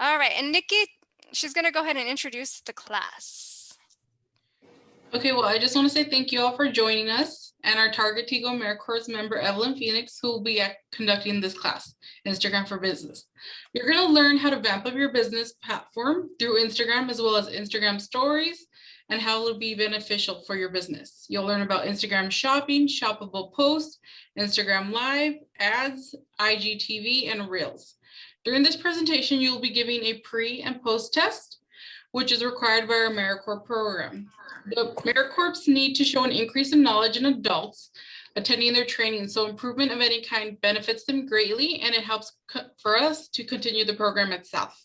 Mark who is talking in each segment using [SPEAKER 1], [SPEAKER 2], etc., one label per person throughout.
[SPEAKER 1] All right, and Nikki, she's going to go ahead and introduce the class.
[SPEAKER 2] Okay, well, I just want to say thank you all for joining us and our Target Tigo AmeriCorps member, Evelyn Phoenix, who will be conducting this class, Instagram for Business. You're going to learn how to vamp up your business platform through Instagram, as well as Instagram stories, and how it will be beneficial for your business. You'll learn about Instagram shopping, shoppable posts, Instagram live, ads, IGTV, and Reels. During this presentation, you'll be giving a pre and post test, which is required by our AmeriCorps program. The AmeriCorps need to show an increase in knowledge in adults attending their training, so improvement of any kind benefits them greatly, and it helps for us to continue the program itself.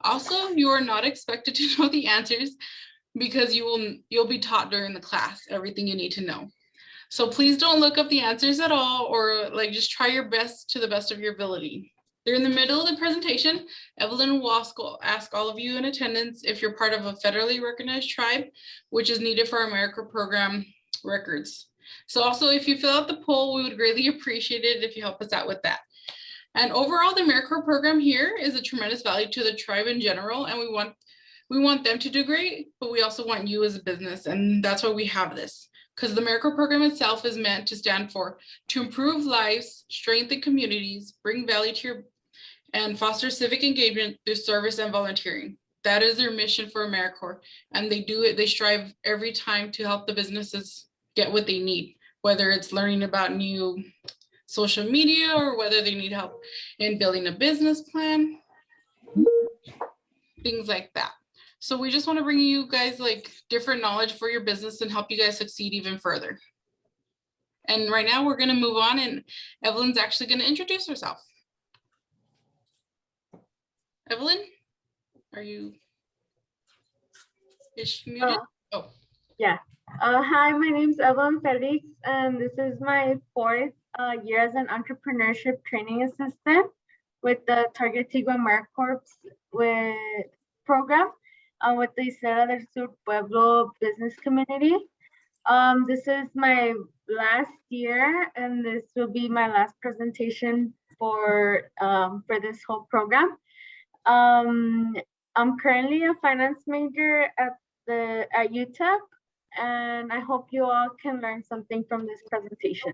[SPEAKER 2] Also, you are not expected to know the answers because you'll be taught during the class everything you need to know. So please don't look up the answers at all, or just try your best to the best of your ability. During the middle of the presentation, Evelyn will ask all of you in attendance if you're part of a federally recognized tribe, which is needed for our AmeriCorps program records. So also, if you fill out the poll, we would greatly appreciate it if you help us out with that. And overall, the AmeriCorps program here is a tremendous value to the tribe in general, and we want them to do great, but we also want you as a business, and that's why we have this. Because the AmeriCorps program itself is meant to stand for to improve lives, strengthen communities, bring value to your and foster civic engagement through service and volunteering. That is their mission for AmeriCorps, and they strive every time to help the businesses get what they need, whether it's learning about new social media or whether they need help in building a business plan, things like that. So we just want to bring you guys different knowledge for your business and help you guys succeed even further. And right now we're going to move on, and Evelyn's actually going to introduce herself. Evelyn, is she muted?
[SPEAKER 3] Yeah. Hi, my name is Evelyn Felix, and this is my 4th year as an entrepreneurship training assistant with the Target Tigo AmeriCorps program with the Isla del Sur Pueblo business community. This is my last year, and this will be my last presentation for this whole program. I'm currently a finance major at UTEP, and I hope you all can learn something from this presentation.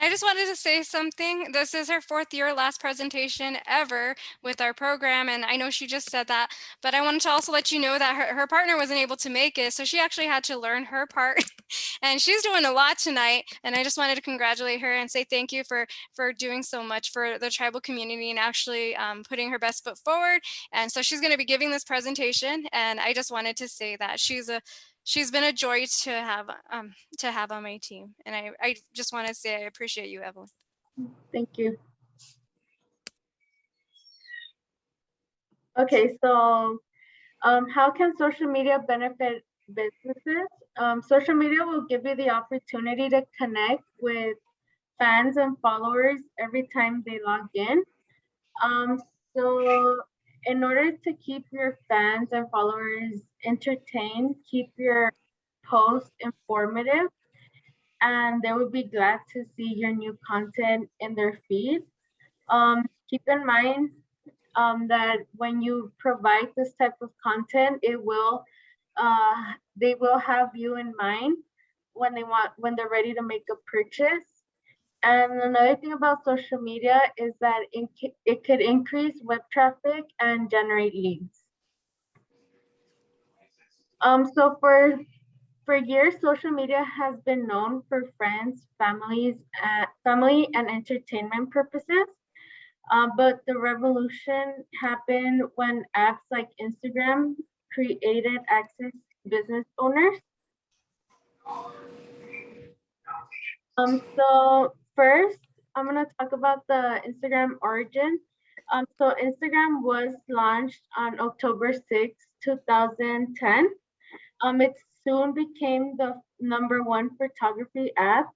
[SPEAKER 1] I just wanted to say something. This is her 4th year, last presentation ever with our program, and I know she just said that, but I wanted to also let you know that her partner wasn't able to make it, so she actually had to learn her part, and she's doing a lot tonight, and I just wanted to congratulate her and say thank you for doing so much for the tribal community and actually putting her best foot forward. And so she's going to be giving this presentation, and I just wanted to say that she's been a joy to have on my team. And I just want to say I appreciate you, Evelyn.
[SPEAKER 3] Thank you. Okay, so how can social media benefit businesses? Social media will give you the opportunity to connect with fans and followers every time they log in. So in order to keep your fans and followers entertained, keep your posts informative, and they will be glad to see your new content in their feed. Keep in mind that when you provide this type of content, they will have you in mind when they're ready to make a purchase. And another thing about social media is that it could increase web traffic and generate leads. So for years, social media has been known for friends, family and entertainment purposes. But the revolution happened when apps like Instagram created access to business owners. So first, I'm gonna talk about the Instagram origin. So Instagram was launched on October 6, 2010. It soon became the #1 photography app.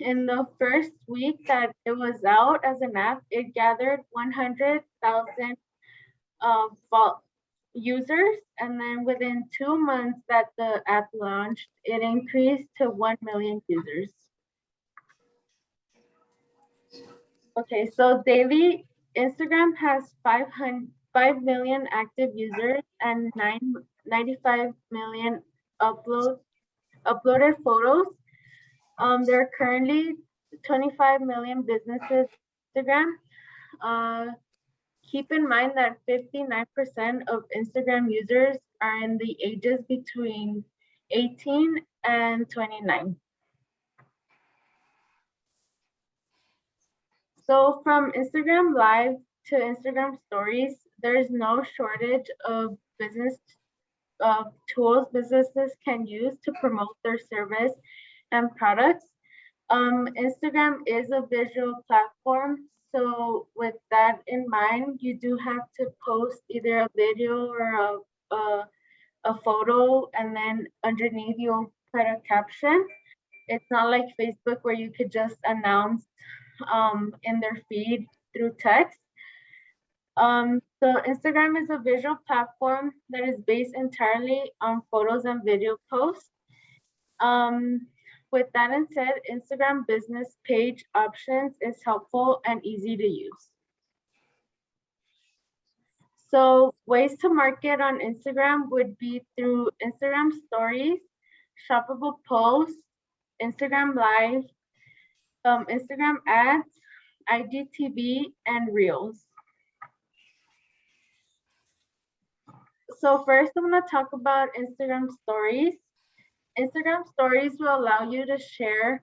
[SPEAKER 3] In the first week that it was out as an app, it gathered 100,000 users, and then within 2 months that the app launched, it increased to 1 million users. Okay, so daily Instagram has 5 million active users and 95 million uploaded photos. There are currently 25 million businesses on Instagram. Keep in mind that 59% of Instagram users are in the ages between 18 and 29. So from Instagram Live to Instagram Stories, there's no shortage of business tools businesses can use to promote their service and products. Instagram is a visual platform, so with that in mind, you do have to post either a video or a photo, and then underneath you'll put a caption. It's not like Facebook where you could just announce in their feed through text. So Instagram is a visual platform that is based entirely on photos and video posts. With that said, Instagram business page options is helpful and easy to use. So ways to market on Instagram would be through Instagram stories, shoppable posts, Instagram live, Instagram ads, IGTV, and reels. So first I'm gonna talk about Instagram stories. Instagram stories will allow you to share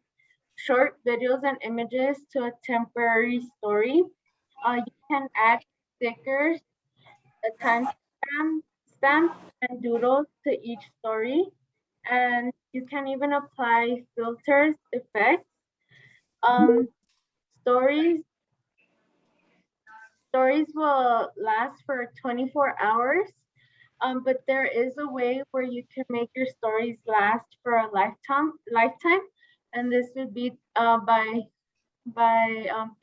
[SPEAKER 3] short videos and images to a temporary story. You can add stickers, a timestamp, stamps, and doodles to each story. And you can even apply filters, effects. Stories will last for 24 hours. But there is a way where you can make your stories last for a lifetime, and this would be by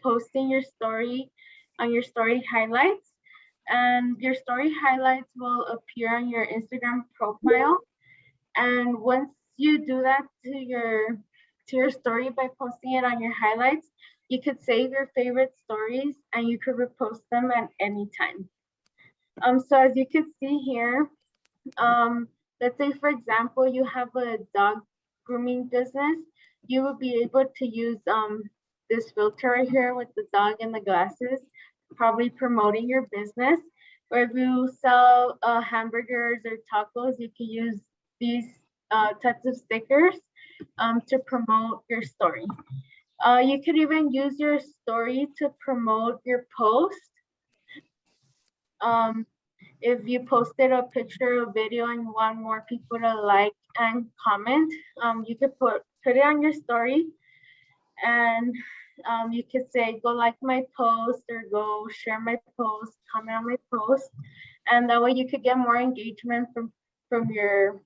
[SPEAKER 3] posting your story on your story highlights, and your story highlights will appear on your Instagram profile. And once you do that to your story by posting it on your highlights, you could save your favorite stories and you could repost them at any time. So as you can see here, let's say for example, you have a dog grooming business, you will be able to use this filter right here with the dog and the glasses, probably promoting your business. Or if you sell hamburgers or tacos, you can use these types of stickers to promote your story. You could even use your story to promote your post. If you posted a picture or video and you want more people to like and comment, you could put it on your story, and you could say, go like my post or go share my post, comment on my post, and that way you could get more engagement from your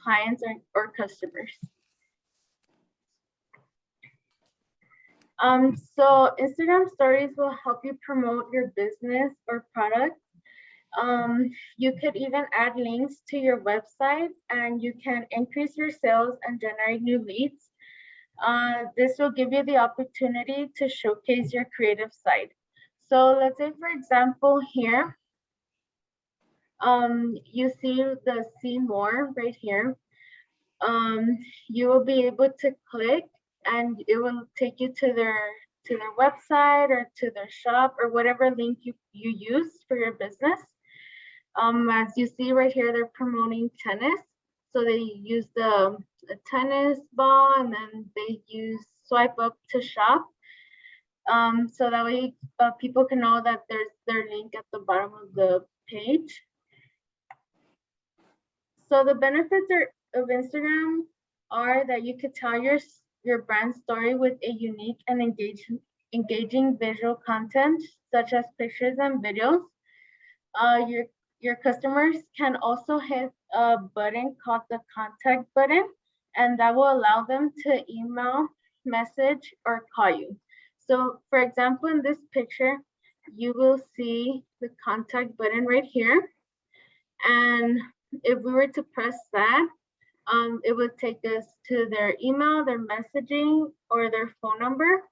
[SPEAKER 3] clients or customers. So Instagram stories will help you promote your business or product. You could even add links to your website, and you can increase your sales and generate new leads. This will give you the opportunity to showcase your creative side. So let's say, for example, here, you see the see more right here. You will be able to click and it will take you to their website or to their shop or whatever link you use for your business. As you see right here, they're promoting tennis. So they use the tennis ball and then they use swipe up to shop. So that way people can know that there's their link at the bottom of the page. So the benefits of Instagram are that you could tell your brand story with a unique and engaging visual content, such as pictures and videos. Your customers can also hit a button called the contact button, and that will allow them to email, message, or call you. So for example, in this picture, you will see the contact button right here. And if we were to press that, it would take us to their email, their messaging, or their phone number.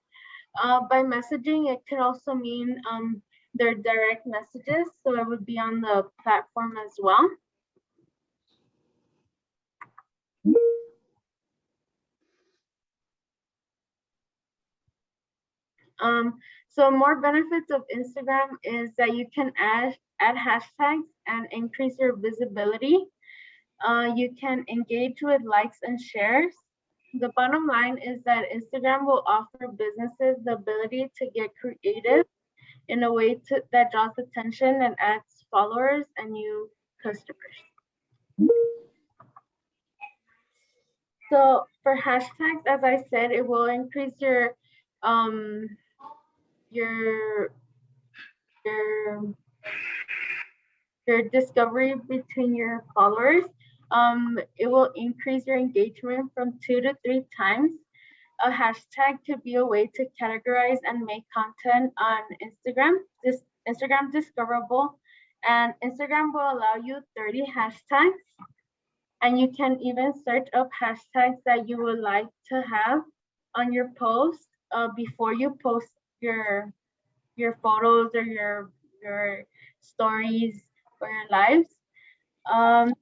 [SPEAKER 3] By messaging, it could also mean their direct messages, so it would be on the platform as well. So more benefits of Instagram is that you can add hashtags and increase your visibility. You can engage with likes and shares. The bottom line is that Instagram will offer businesses the ability to get creative in a way that draws attention and adds followers and new customers. So for hashtags, as I said, it will increase your your discovery between your followers. It will increase your engagement from 2 to 3 times. A hashtag could be a way to categorize and make content on Instagram. This Instagram discoverable, and Instagram will allow you 30 hashtags, and you can even search up hashtags that you would like to have on your post before you post your photos or your stories or your lives.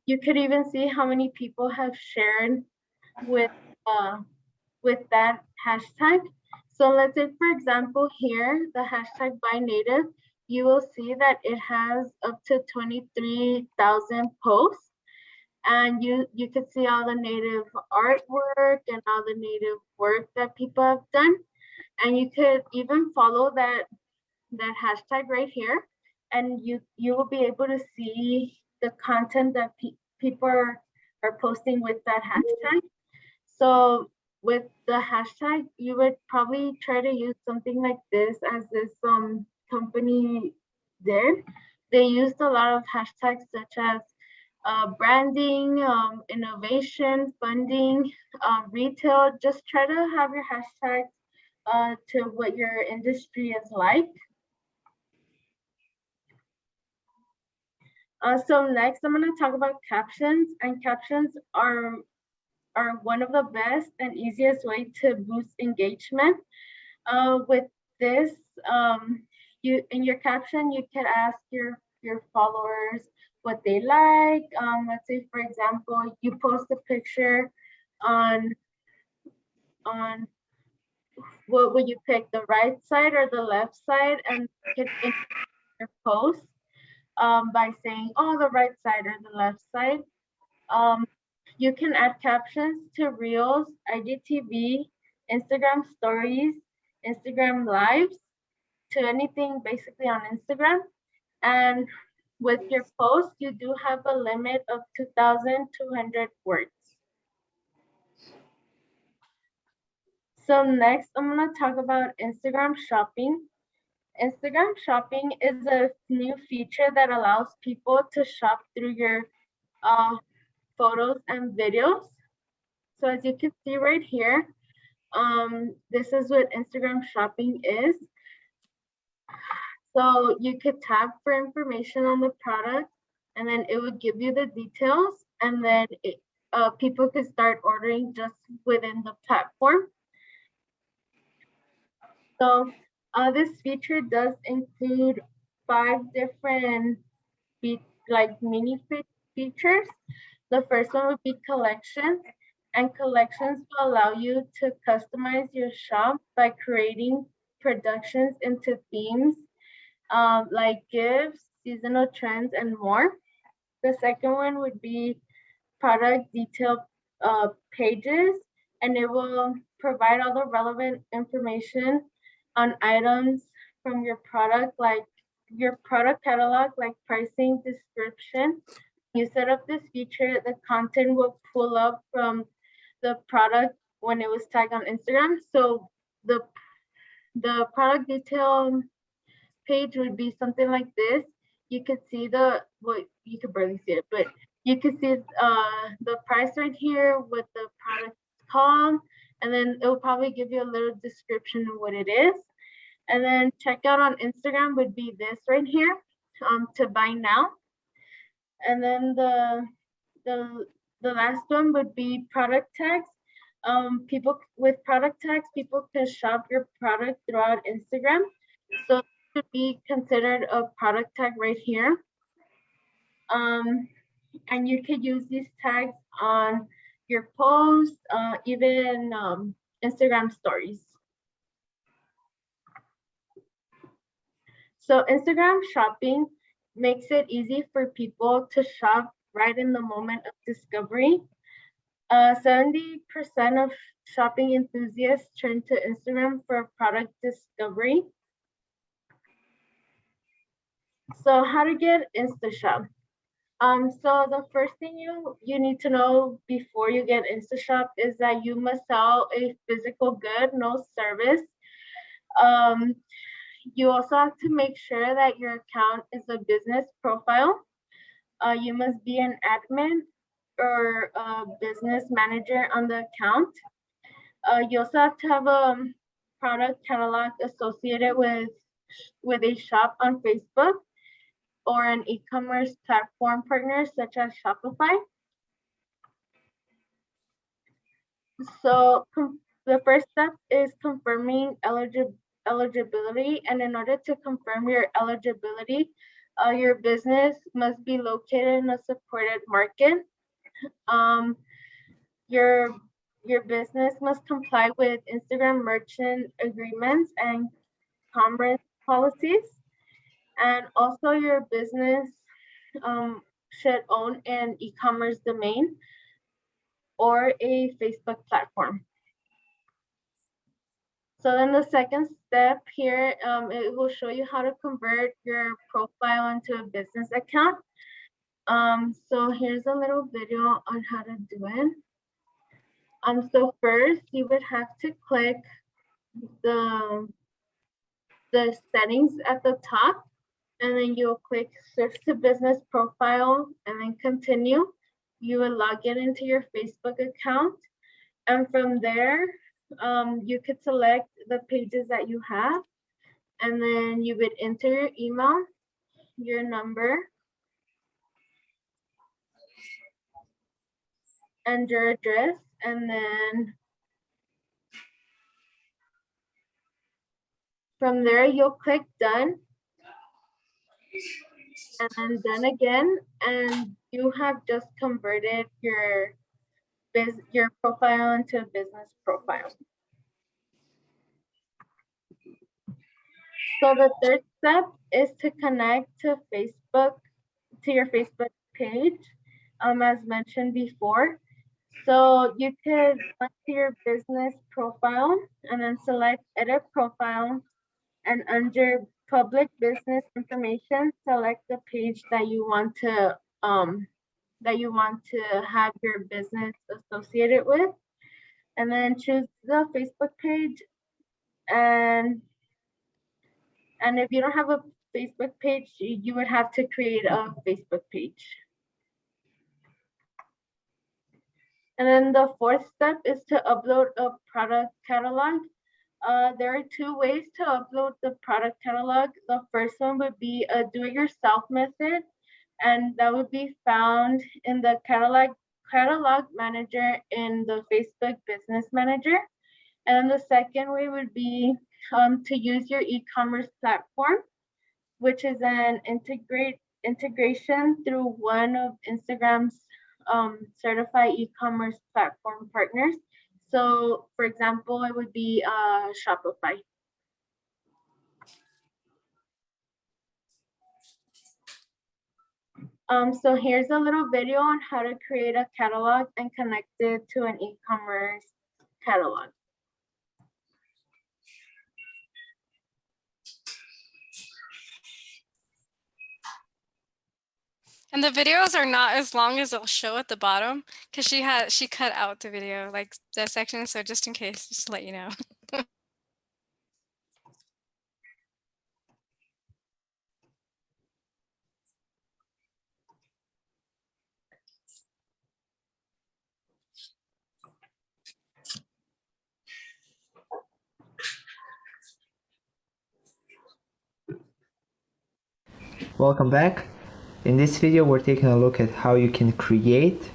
[SPEAKER 3] You could even see how many people have shared with that hashtag. So let's say, for example, here, the hashtag by native, you will see that it has up to 23,000 posts. And you could see all the native artwork and all the native work that people have done. And you could even follow that hashtag right here, and you will be able to see the content that people are posting with that hashtag. So with the hashtag, you would probably try to use something like this, as this company did. They used a lot of hashtags such as branding, innovation, funding, retail. Just try to have your hashtag to what your industry is like. So next, I'm going to talk about captions, and captions are one of the best and easiest way to boost engagement. With this, you in your caption, you can ask your followers what they like. Let's say, for example, you post a picture on what would you pick, the right side or the left side, and you can your post by saying, oh, the right side or the left side. You can add captions to Reels, IGTV, Instagram Stories, Instagram Lives, to anything basically on Instagram. And with your post, you do have a limit of 2,200 words. So next, I'm going to talk about Instagram Shopping. Instagram Shopping is a new feature that allows people to shop through your photos and videos. So as you can see right here, this is what Instagram Shopping is. So you could tap for information on the product, and then it would give you the details, and then people could start ordering just within the platform. So this feature does include 5 different mini features. The first one would be collections, and collections will allow you to customize your shop by creating productions into themes like gifts, seasonal trends, and more. The second one would be product detail pages, and it will provide all the relevant information on items from your product, like your product catalog, like pricing, description. You set up this feature, the content will pull up from the product when it was tagged on Instagram. So the product detail page would be something like this. You could see you could barely see it, but you could see the price right here, what the product is called, and then it will probably give you a little description of what it is. And then checkout on Instagram would be this right here, to buy now. And then the last one would be product tags. People with product tags, people can shop your product throughout Instagram. So it should be considered a product tag right here. And you could use these tags on your posts, even Instagram stories. So Instagram shopping makes it easy for people to shop right in the moment of discovery. 70% of shopping enthusiasts turn to Instagram for product discovery. So how to get InstaShop? So the first thing you need to know before you get InstaShop is that you must sell a physical good, no service. You also have to make sure that your account is a business profile. You must be an admin or a business manager on the account. You also have to have a product catalog associated with a shop on Facebook or an e-commerce platform partner such as Shopify. So the first step is confirming eligibility, and in order to confirm your eligibility, your business must be located in a supported market. Your business must comply with Instagram merchant agreements and commerce policies, and also your business should own an e-commerce domain or a Facebook platform. So then the second step here, it will show you how to convert your profile into a business account. So here's a little video on how to do it. So first you would have to click the settings at the top, and then you'll click switch to business profile and then continue. You will log in into your Facebook account, and from there you could select the pages that you have, and then you would enter your email, your number, and your address, and then from there you'll click done, and then done again, and you have just converted your profile into a business profile. So the third step is to connect to your Facebook page, as mentioned before. So you could go to your business profile and then select edit profile, and under public business information, select the page that you want to have your business associated with, and then choose the Facebook page. And if you don't have a Facebook page, you would have to create a Facebook page. And then the fourth step is to upload a product catalog. There are two ways to upload the product catalog. The first one would be a do-it-yourself method, and that would be found in the catalog manager in the Facebook Business Manager. And the second way would be to use your e-commerce platform, which is an integration through one of Instagram's certified e-commerce platform partners. So for example, it would be Shopify. So here's a little video on how to create a catalog and connect it to an e-commerce catalog.
[SPEAKER 1] And the videos are not as long as they'll show at the bottom, because she cut out the video, like that section. So just in case, just to let you know.
[SPEAKER 4] Welcome back. In this video we're taking a look at how you can create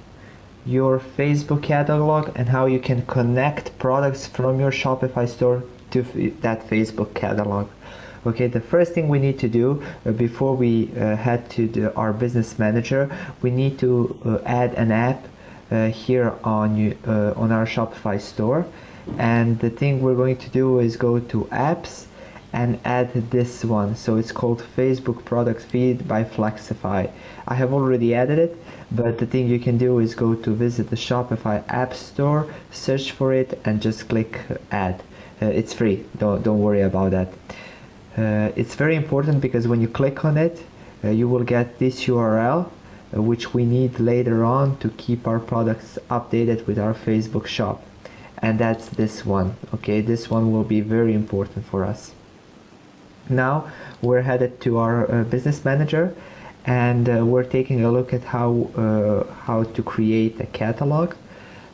[SPEAKER 4] your Facebook catalog and how you can connect products from your Shopify store to that Facebook catalog. Okay, the first thing we need to do before we head to our business manager, we need to add an app here on our Shopify store. And the thing we're going to do is go to apps and add this one. So it's called Facebook Product Feed by Flexify. I have already added it, but the thing you can do is go to visit the Shopify App Store, search for it, and just click add. It's free. Don't worry about that. It's very important because when you click on it, you will get this URL, which we need later on to keep our products updated with our Facebook shop. And that's this one. Okay, this one will be very important for us. Now we're headed to our business manager, and we're taking a look at how to create a catalog.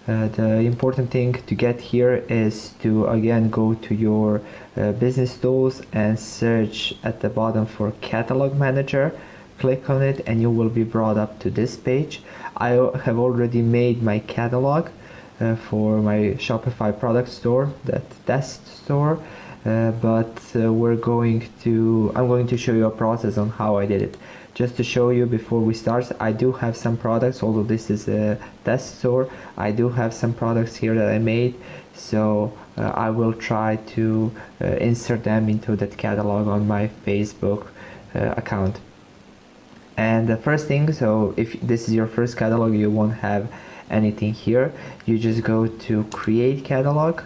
[SPEAKER 4] The important thing to get here is to again go to your business tools and search at the bottom for catalog manager. Click on it and you will be brought up to this page. I have already made my catalog for my Shopify product store, that test store, but I'm going to show you a process on how I did it. Just to show you before we start, I do have some products, although this is a test store, I do have some products here that I made, so I will try to insert them into that catalog on my Facebook account. And the first thing, so if this is your first catalog, you won't have anything here. You just go to create catalog,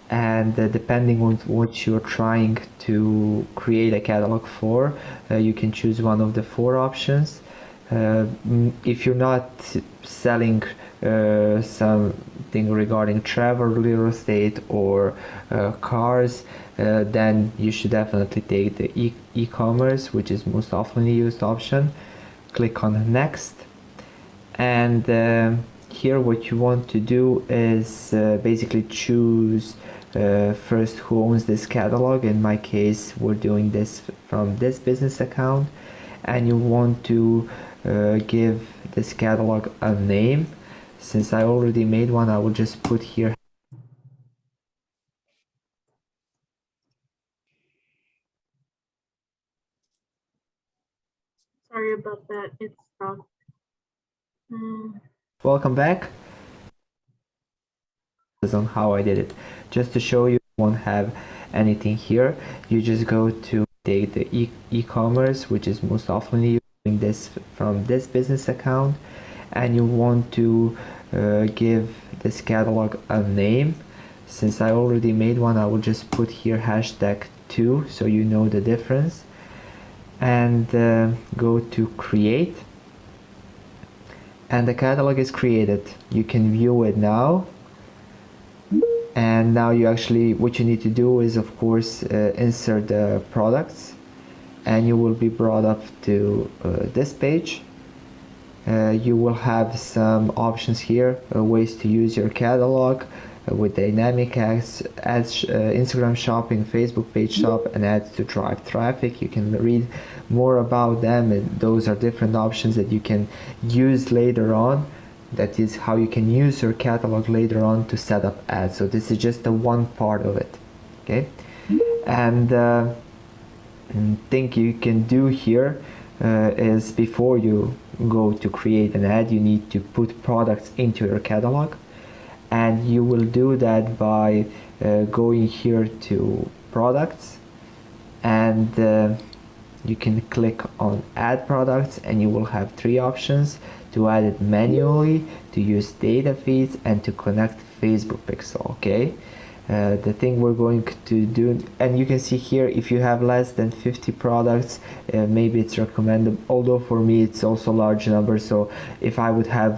[SPEAKER 4] and depending on what you're trying to create a catalog for, you can choose one of the four options. If you're not selling something regarding travel, real estate, or cars, then you should definitely take the e-commerce, which is most often used option. Click on next, and here what you want to do is basically choose first who owns this catalog. In my case, we're doing this from this business account, and you want to give this catalog a name. Since I already made one, I will just put here
[SPEAKER 3] Sorry about that. It's stopped.
[SPEAKER 4] welcome back on how I did it. Just to show you won't have anything here, you just go to take the e-commerce, which is most often using this from this business account, and you want to give this catalog a name. Since I already made one, I will just put here #2 so you know the difference, and go to create, and the catalog is created. You can view it now. And now what you need to do is, of course, insert the products, and you will be brought up to this page. You will have some options here, ways to use your catalog with dynamic ads, Instagram shopping, Facebook page shop, and ads to drive traffic. You can read more about them, and those are different options that you can use later on. That is how you can use your catalog later on to set up ads. So this is just the one part of it. Okay, and thing you can do here is before you go to create an ad, you need to put products into your catalog, and you will do that by going here to products, and you can click on add products, and you will have three options: to add it manually, to use data feeds, and to connect Facebook pixel. Okay, the thing we're going to do, and you can see here, if you have less than 50 products, maybe it's recommended, although for me it's also a large number. So if I would have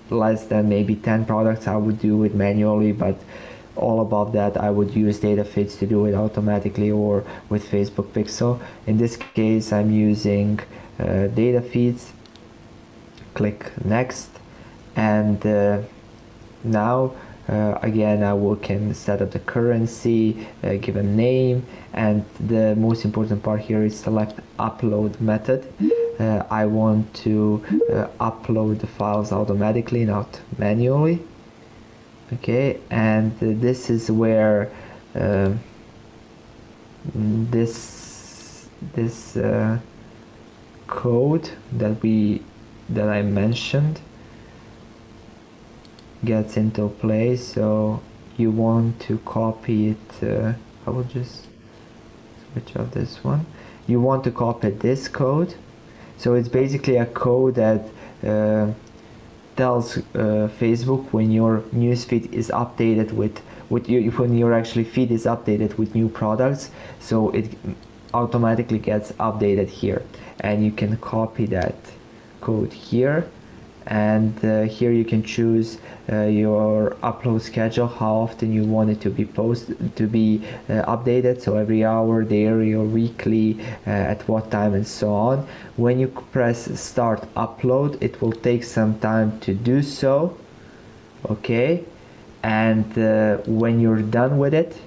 [SPEAKER 4] less than maybe 10 products, I would do it manually, but all above that I would use data feeds to do it automatically or with Facebook pixel. In this case I'm using data feeds. Click next, and now again I can set up the currency, give a name, and the most important part here is select upload method. I want to upload the files automatically, not manually. Okay, and this is where this code that I mentioned gets into play. So you want to copy it. I will just switch off this one. You want to copy this code. So it's basically a code that tells Facebook when your newsfeed is updated with when your actually feed is updated with new products. So it automatically gets updated here, and you can copy that code here, and here you can choose your upload schedule, how often you want it to be updated, so every hour, daily or weekly, at what time, and so on. When you press start upload, it will take some time to do so. Okay, and when you're done with it,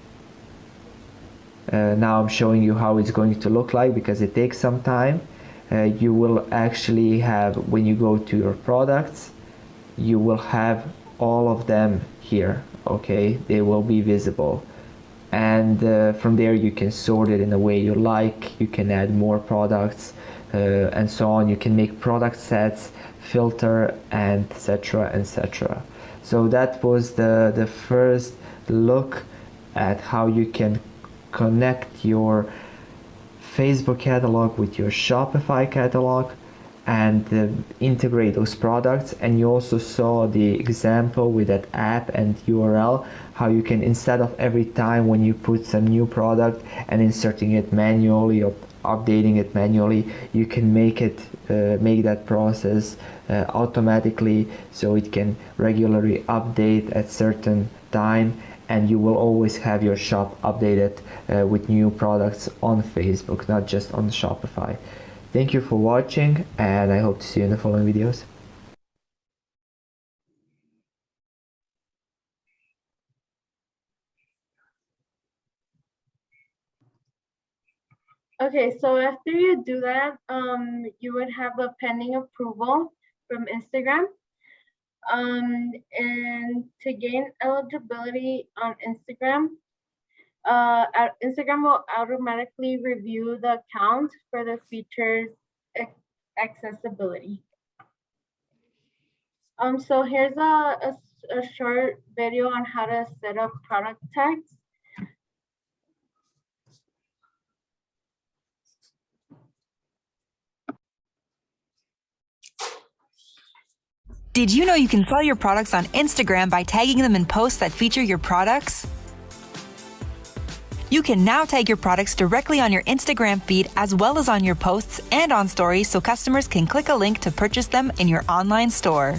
[SPEAKER 4] now I'm showing you how it's going to look like, because it takes some time. You will actually have, when you go to your products, you will have all of them here. Okay, they will be visible, and from there you can sort it in a way you like. You can add more products and so on. You can make product sets, filter, and etc. So that was the first look at how you can connect your Facebook catalog with your Shopify catalog and integrate those products. And you also saw the example with that app and URL, how you can, instead of every time when you put some new product and inserting it manually or updating it manually, you can make that process automatically, so it can regularly update at certain time, and you will always have your shop updated with new products on Facebook, not just on Shopify. Thank you for watching, and I hope to see you in the following videos.
[SPEAKER 3] Okay, so after you do that, you would have a pending approval from Instagram. And to gain eligibility on Instagram, Instagram will automatically review the account for the features accessibility. So here's a short video on how to set up product tags.
[SPEAKER 5] Did you know you can sell your products on Instagram by tagging them in posts that feature your products? You can now tag your products directly on your Instagram feed, as well as on your posts and on stories, so customers can click a link to purchase them in your online store.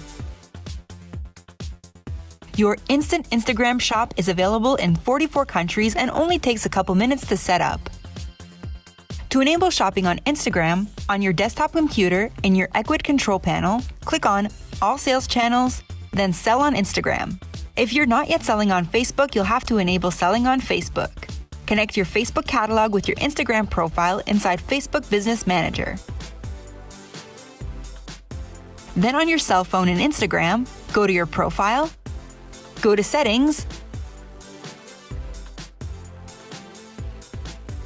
[SPEAKER 5] Your instant Instagram shop is available in 44 countries and only takes a couple minutes to set up. To enable shopping on Instagram, on your desktop computer, in your Equid control panel, click on All Sales Channels, then Sell on Instagram. If you're not yet selling on Facebook, you'll have to enable selling on Facebook. Connect your Facebook catalog with your Instagram profile inside Facebook Business Manager. Then on your cell phone in Instagram, go to your profile, go to Settings,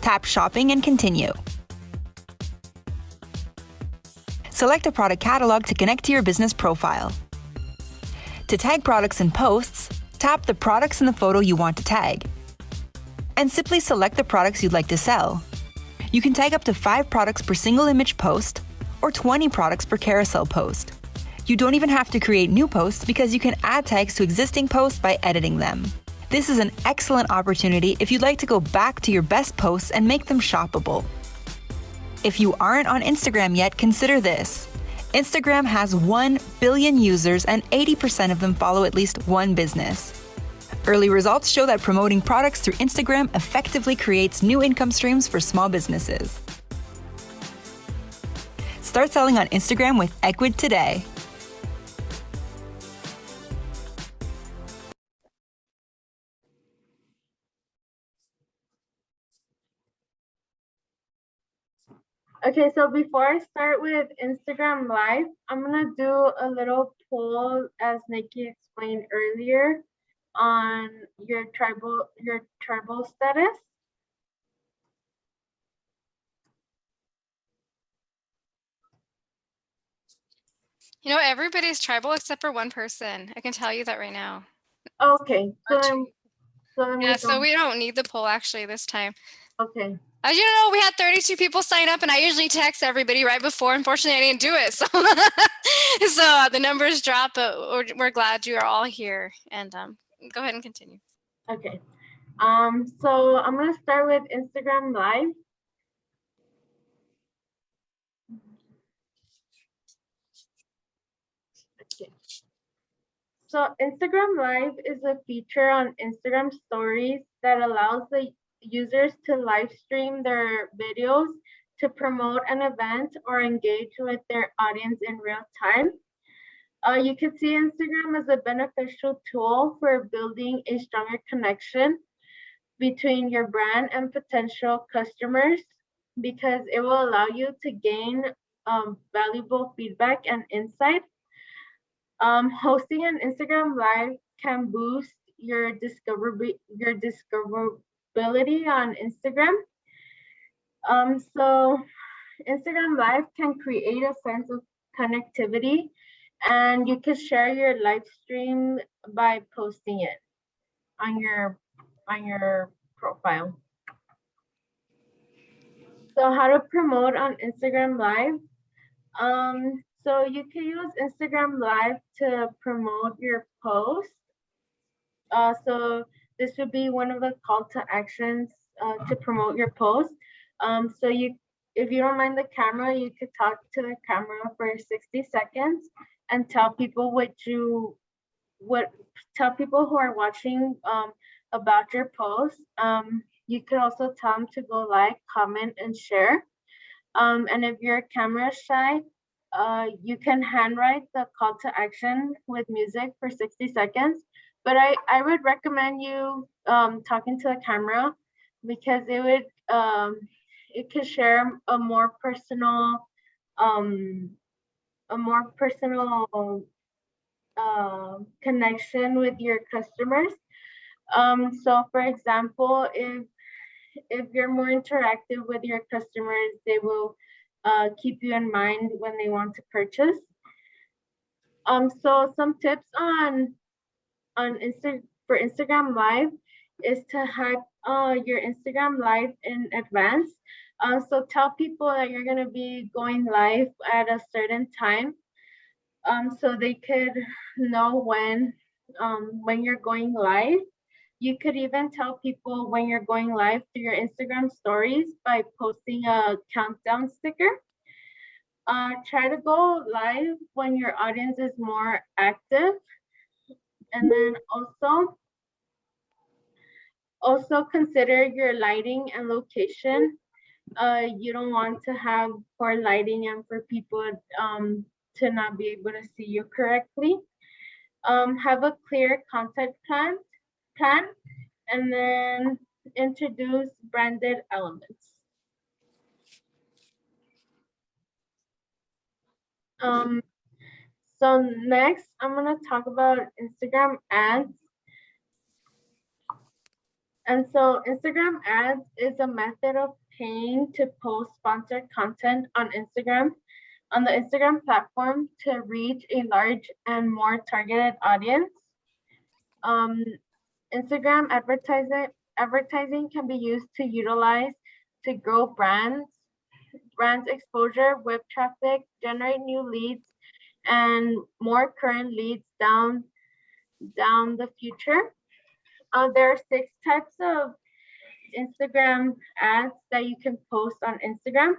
[SPEAKER 5] tap Shopping and continue. Select a product catalog to connect to your business profile. To tag products in posts, tap the products in the photo you want to tag, and simply select the products you'd like to sell. You can tag up to 5 products per single image post or 20 products per carousel post. You don't even have to create new posts, because you can add tags to existing posts by editing them. This is an excellent opportunity if you'd like to go back to your best posts and make them shoppable. If you aren't on Instagram yet, consider this. Instagram has 1 billion users and 80% of them follow at least one business. Early results show that promoting products through Instagram effectively creates new income streams for small businesses. Start selling on Instagram with Equid today.
[SPEAKER 3] Okay, so before I start with Instagram Live, I'm gonna do a little poll as Nikki explained earlier on your tribal status.
[SPEAKER 1] You know, everybody's tribal except for one person. I can tell you that right now.
[SPEAKER 3] Okay,
[SPEAKER 1] Or two.
[SPEAKER 3] so then
[SPEAKER 1] Yeah,
[SPEAKER 3] we
[SPEAKER 1] so
[SPEAKER 3] don't.
[SPEAKER 1] we don't need the poll actually this time.
[SPEAKER 3] Okay.
[SPEAKER 1] As you know, we had 32 people sign up, and I usually text everybody right before. Unfortunately, I didn't do it, so so the numbers dropped. But we're glad you are all here. And go ahead and continue.
[SPEAKER 3] Okay. So I'm gonna start with Instagram Live. Okay. So Instagram Live is a feature on Instagram Stories that allows the users to live stream their videos to promote an event or engage with their audience in real time. You can see Instagram as a beneficial tool for building a stronger connection between your brand and potential customers because it will allow you to gain valuable feedback and insight. Hosting an Instagram Live can boost your discoverability on Instagram. So Instagram Live can create a sense of connectivity, and you can share your live stream by posting it on your profile. So how to promote on Instagram Live? So you can use Instagram Live to promote your post. So this would be one of the call to actions to promote your post. So if you don't mind the camera, you could talk to the camera for 60 seconds and tell people tell people who are watching about your post. You could also tell them to go like, comment, and share. And if you're camera shy, you can handwrite the call to action with music for 60 seconds. But I would recommend you talking to the camera because it could share a more personal connection with your customers. So for example, if you're more interactive with your customers, they will keep you in mind when they want to purchase. So some tips for Instagram Live is to hype your Instagram Live in advance. So tell people that you're gonna be going live at a certain time, so they could know when you're going live. You could even tell people when you're going live through your Instagram stories by posting a countdown sticker. Try to go live when your audience is more active. And then also consider your lighting and location. You don't want to have poor lighting and for people to not be able to see you correctly. Have a clear content plan, and then introduce branded elements. So next, I'm gonna talk about Instagram ads. And so Instagram ads is a method of paying to post sponsored content on the Instagram platform to reach a large and more targeted audience. Instagram advertising can be used to grow brands exposure, web traffic, generate new leads, and more current leads down the future. There are 6 types of Instagram ads that you can post on Instagram.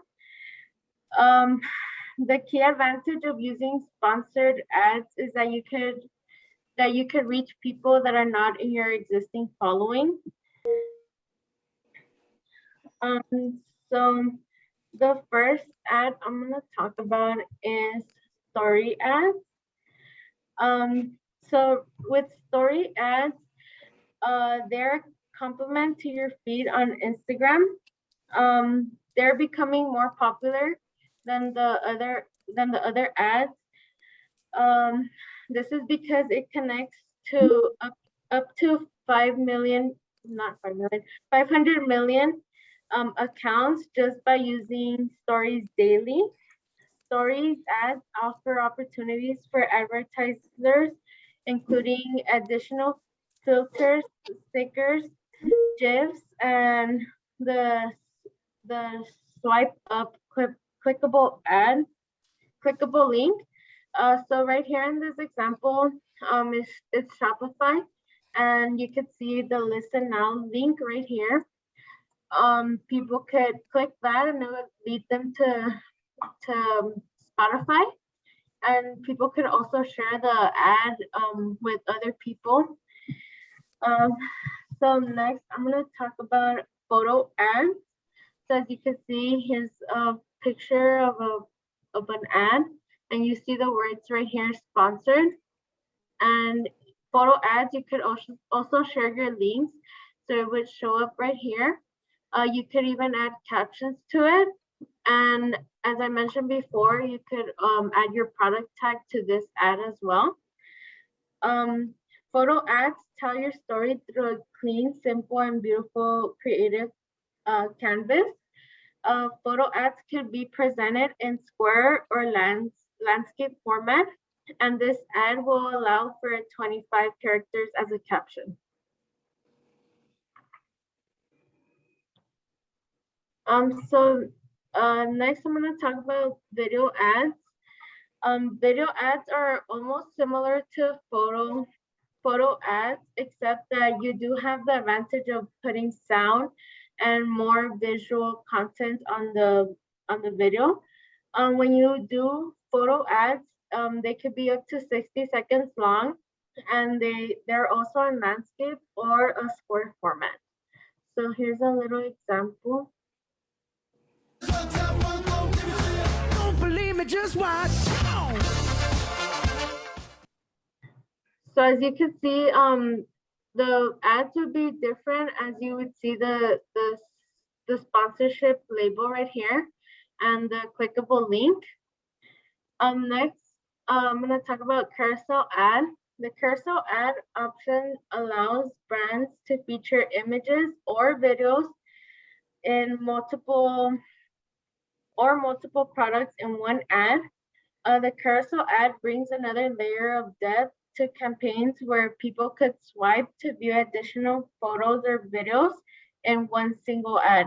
[SPEAKER 3] The key advantage of using sponsored ads is that you could reach people that are not in your existing following. So the first ad I'm gonna talk about is story ads. So with story ads, they're a complement to your feed on Instagram. they're becoming more popular than the other ads. This is because it connects to up to 5 million, not 5 million, 500 million accounts just by using stories daily. Stories ads offer opportunities for advertisers, including additional filters, stickers, GIFs, and the swipe up clickable link. So right here in this example, it's Shopify, and you can see the listen now link right here. People could click that and it would lead them to Spotify, and people could also share the ad with other people. So next, I'm gonna talk about photo ads. So as you can see, here's a picture of an ad, and you see the words right here, sponsored. And photo ads, you could also share your links, so it would show up right here. You could even add captions to it. And as I mentioned before, you could add your product tag to this ad as well. Photo ads tell your story through a clean, simple, and beautiful creative canvas. Photo ads could be presented in square or landscape format, and this ad will allow for 25 characters as a caption. Next I'm going to talk about video ads. Video ads are almost similar to photo ads, except that you do have the advantage of putting sound and more visual content on the video. When you do photo ads, they could be up to 60 seconds long, and they're also in landscape or a square format. So here's a little example.
[SPEAKER 6] Don't believe me, just watch.
[SPEAKER 3] So as you can see, the ads would be different, as you would see the sponsorship label right here and the clickable link. Next, I'm going to talk about carousel ad. The carousel ad option allows brands to feature images or videos in multiple products in one ad. The carousel ad brings another layer of depth to campaigns where people could swipe to view additional photos or videos in one single ad.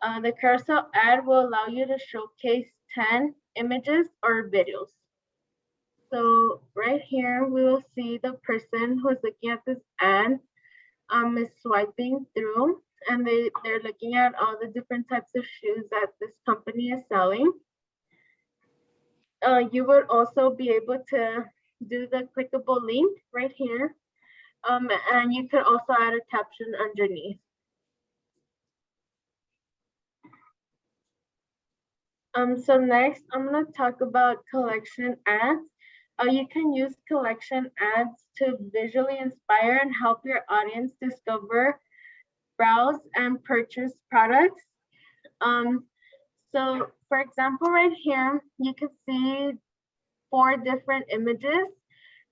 [SPEAKER 3] The carousel ad will allow you to showcase 10 images or videos. So right here, we will see the person who's looking at this ad is swiping through, and they're looking at all the different types of shoes that this company is selling. You would also be able to do the clickable link right here, and you could also add a caption underneath. So next, I'm going to talk about collection ads. You can use collection ads to visually inspire and help your audience discover, browse, and purchase products. So for example, right here, you can see 4 different images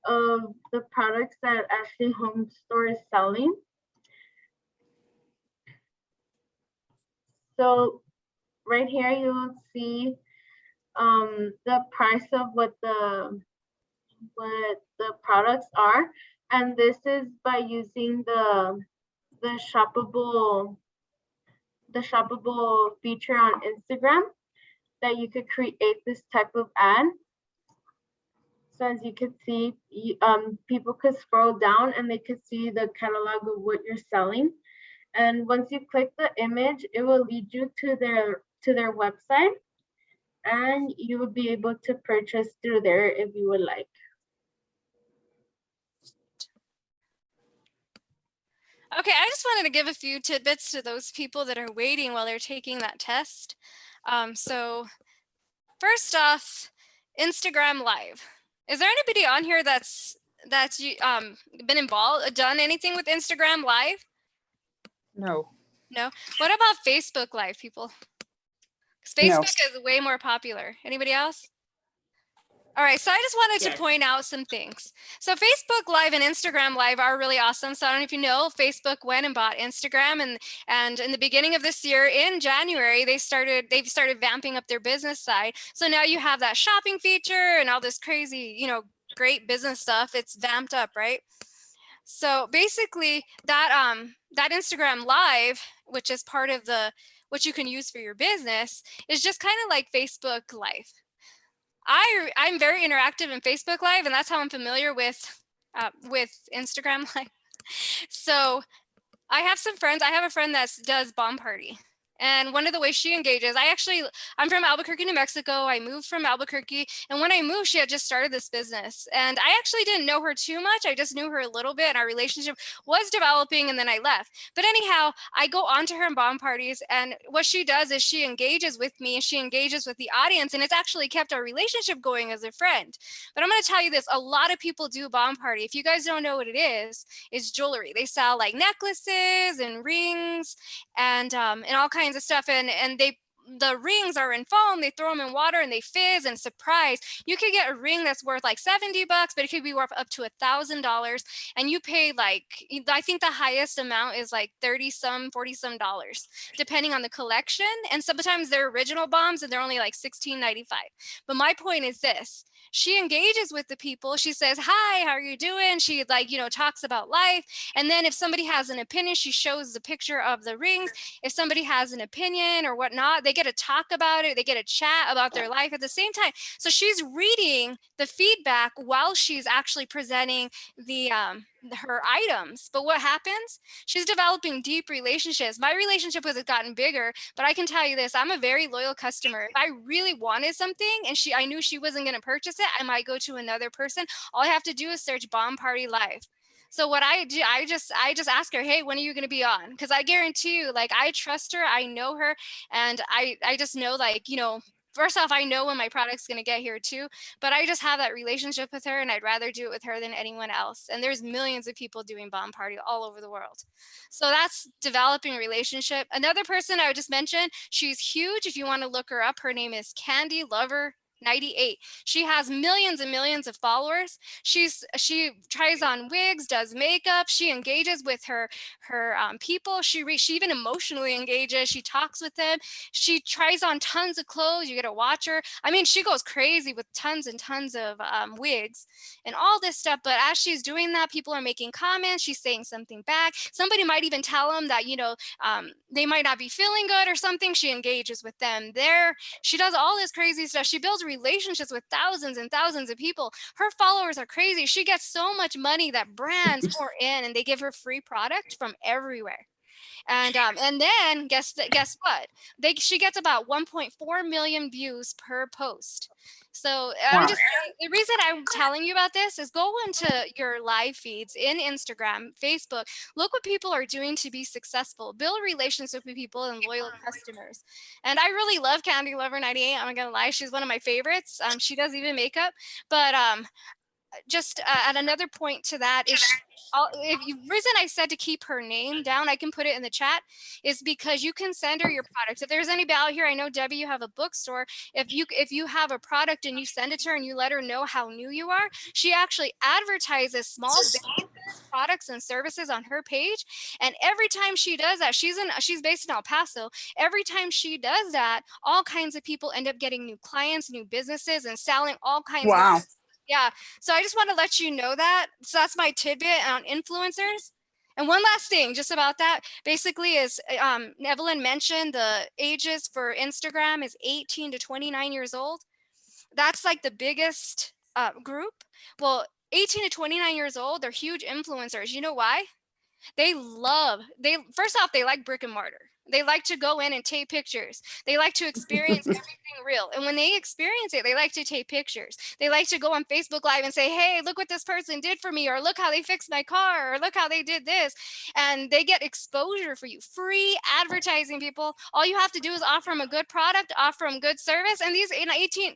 [SPEAKER 3] of the products that Ashley Home Store is selling. So right here, you will see the price of what the products are, and this is by using the shoppable feature on Instagram, that you could create this type of ad. So as you can see, people could scroll down and they could see the catalog of what you're selling. And once you click the image, it will lead you to their website, and you will be able to purchase through there if you would like.
[SPEAKER 1] Okay, I just wanted to give a few tidbits to those people that are waiting while they're taking that test. So first off, Instagram Live. Is there anybody on here that's been involved, done anything with Instagram Live?
[SPEAKER 7] No.
[SPEAKER 1] No? What about Facebook Live, people? Facebook is way more popular. Anybody else? All right, so I just wanted to point out some things. So Facebook Live and Instagram Live are really awesome. So I don't know if you know, Facebook went and bought Instagram, and in the beginning of this year, in January, they've started vamping up their business side. So now you have that shopping feature and all this crazy, great business stuff. It's vamped up, right? So basically, that Instagram Live, which is part of what you can use for your business, is just kind of like Facebook Live. I'm very interactive in Facebook Live, and that's how I'm familiar with Instagram Live. So I have some friends. I have a friend that does Bomb Party. And one of the ways she engages, I'm from Albuquerque, New Mexico. I moved from Albuquerque. And when I moved, she had just started this business. And I actually didn't know her too much. I just knew her a little bit. And our relationship was developing. And then I left. But anyhow, I go on to her in bomb parties. And what she does is she engages with me and she engages with the audience. And it's actually kept our relationship going as a friend. But I'm going to tell you this. A lot of people do bomb party. If you guys don't know what it is jewelry. They sell like necklaces and rings and all kinds of stuff, and the rings are in foam. They throw them in water and they fizz, and surprise, you could get a ring that's worth like $70, but it could be worth up to $1,000, and you pay like, I think the highest amount is like 30 some, 40 some dollars, depending on the collection. And sometimes they're original bombs and they're only like $16.95. But my point is this: she engages with the people. She says, hi, how are you doing? She talks about life. And then if somebody has an opinion, she shows the picture of the rings. If somebody has an opinion or whatnot, they get to talk about it. They get to chat about their life at the same time. So she's reading the feedback while she's actually presenting her items. But what happens? She's developing deep relationships. My relationship with it gotten bigger, but I can tell you this: I'm a very loyal customer. If I really wanted something and I knew she wasn't going to purchase it, I might go to another person. All I have to do is search Bomb Party Live. So what I do, I just ask her, hey, when are you going to be on? Because I guarantee you, like, I trust her, I know her, and I just know, like, first off, I know when my product's going to get here too, but I just have that relationship with her, and I'd rather do it with her than anyone else. And there's millions of people doing Bomb Party all over the world. So that's developing a relationship. Another person I would just mention, she's huge. If you want to look her up, her name is Candy Lover 98. She has millions and millions of followers. She tries on wigs, does makeup. She engages with her people. She even emotionally engages. She talks with them. She tries on tons of clothes. You get to watch her. I mean, she goes crazy with tons and tons of wigs and all this stuff. But as she's doing that, people are making comments. She's saying something back. Somebody might even tell them that they might not be feeling good or something. She engages with them there. She does all this crazy stuff. She builds relationships with thousands and thousands of people. Her followers are crazy. She gets so much money that brands pour in and they give her free product from everywhere. And then guess what? She gets about 1.4 million views per post. So the reason I'm telling you about this is go into your live feeds in Instagram, Facebook, look what people are doing to be successful, build relationships with people and loyal customers. And I really love Candy Lover 98. I'm not gonna lie, she's one of my favorites. She does even makeup, but just at another point to that is reason I said to keep her name down, I can put it in the chat, is because you can send her your products. If there's anybody out here, I know Debbie, you have a bookstore. If you have a product and you send it to her and you let her know how new you are, she actually advertises small businesses, products and services on her page. And every time she does that, she's based in El Paso. Every time she does that, all kinds of people end up getting new clients, new businesses, and selling all kinds of. Yeah. So I just want to let you know that. So that's my tidbit on influencers. And one last thing just about that, basically, is Evelyn mentioned the ages for Instagram is 18 to 29 years old. That's like the biggest group. Well, 18 to 29 years old, they're huge influencers. You know why? First off, they like brick and mortar. They like to go in and take pictures. They like to experience everything real. And when they experience it, they like to take pictures. They like to go on Facebook Live and say, hey, look what this person did for me, or look how they fixed my car, or look how they did this. And they get exposure for you. Free advertising, people. All you have to do is offer them a good product, offer them good service. And these 18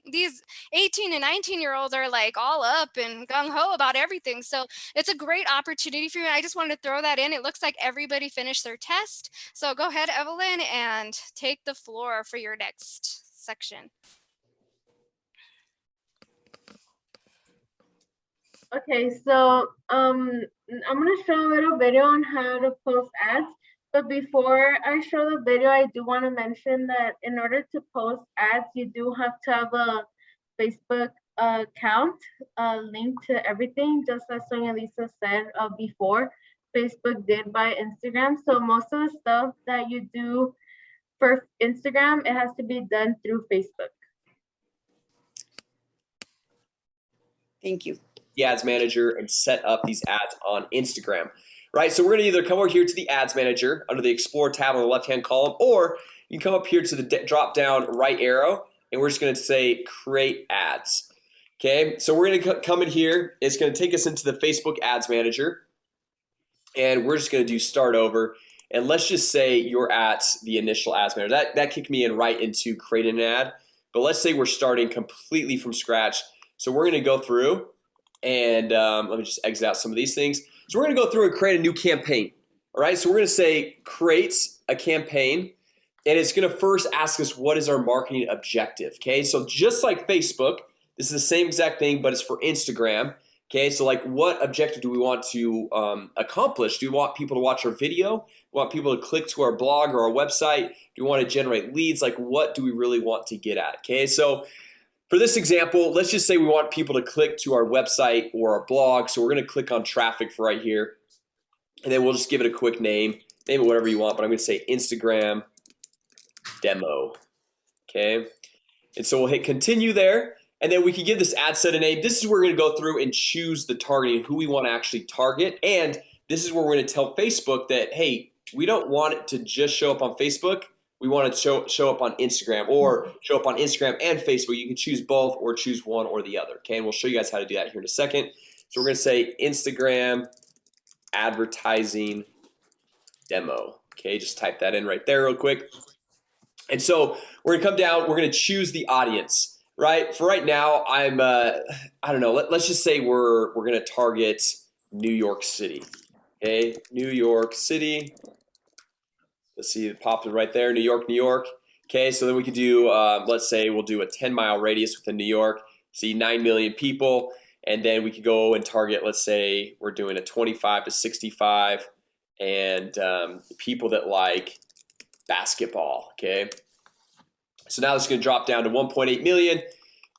[SPEAKER 1] and 19-year-olds are like all up and gung-ho about everything. So it's a great opportunity for you. I just wanted to throw that in. It looks like everybody finished their test. So go ahead, Evelyn, and take the floor for your next section.
[SPEAKER 3] Okay, so I'm gonna show a little video on how to post ads. But before I show the video, I do want to mention that in order to post ads, you do have to have a Facebook account, link to everything, just as Sonia Lisa said before. Facebook did buy Instagram, so most of the stuff that you do for Instagram, it has to be done through Facebook.
[SPEAKER 7] Thank you. The ads manager and set up these ads on Instagram, right? So we're gonna either come over here to the ads manager under the explore tab on the left hand column, or you can come up here to the drop down right arrow and we're just gonna say create ads. Okay, so we're gonna come in here. It's gonna take us into the Facebook ads manager and we're just gonna do start over, and let's just say you're at the initial ads manager. That kicked me in right into creating an ad, but let's say we're starting completely from scratch. So we're gonna go through and let me just exit out some of these things. So we're gonna go through and create a new campaign. All right, so we're gonna say create a campaign, and it's gonna first ask us what is our marketing objective. Okay, so just like Facebook, this is the same exact thing, but it's for Instagram. Okay, so like what objective do we want to accomplish? Do we want people to watch our video? Do we want people to click to our blog or our website? Do we want to generate leads? Like what do we really want to get at? Okay, so for this example, let's just say we want people to click to our website or our blog. So we're gonna click on traffic for right here, and then we'll just give it a quick name it whatever you want, but I'm gonna say Instagram demo. Okay, and so we'll hit continue there, and then we can give this ad set a name. This is where we're gonna go through and choose the targeting, who we want to actually target. And this is where we're gonna tell Facebook that, hey, we don't want it to just show up on Facebook. We want to show up on Instagram, or show up on Instagram and Facebook. You can choose both or choose one or the other. Okay, and we'll show you guys how to do that here in a second. So we're gonna say Instagram advertising demo. Okay, just type that in right there real quick. And so we're gonna come down, we're gonna choose the audience, right? For right now, I'm I don't know, let's just say we're gonna target New York City. Okay, New York City. Let's see, it popped right there, New York, New York. Okay, so then we could do, let's say we'll do a 10-mile radius within New York. See 9 million people, and then we could go and target, let's say we're doing a 25 to 65, and people that like basketball. Okay, so now it's going to drop down to 1.8 million.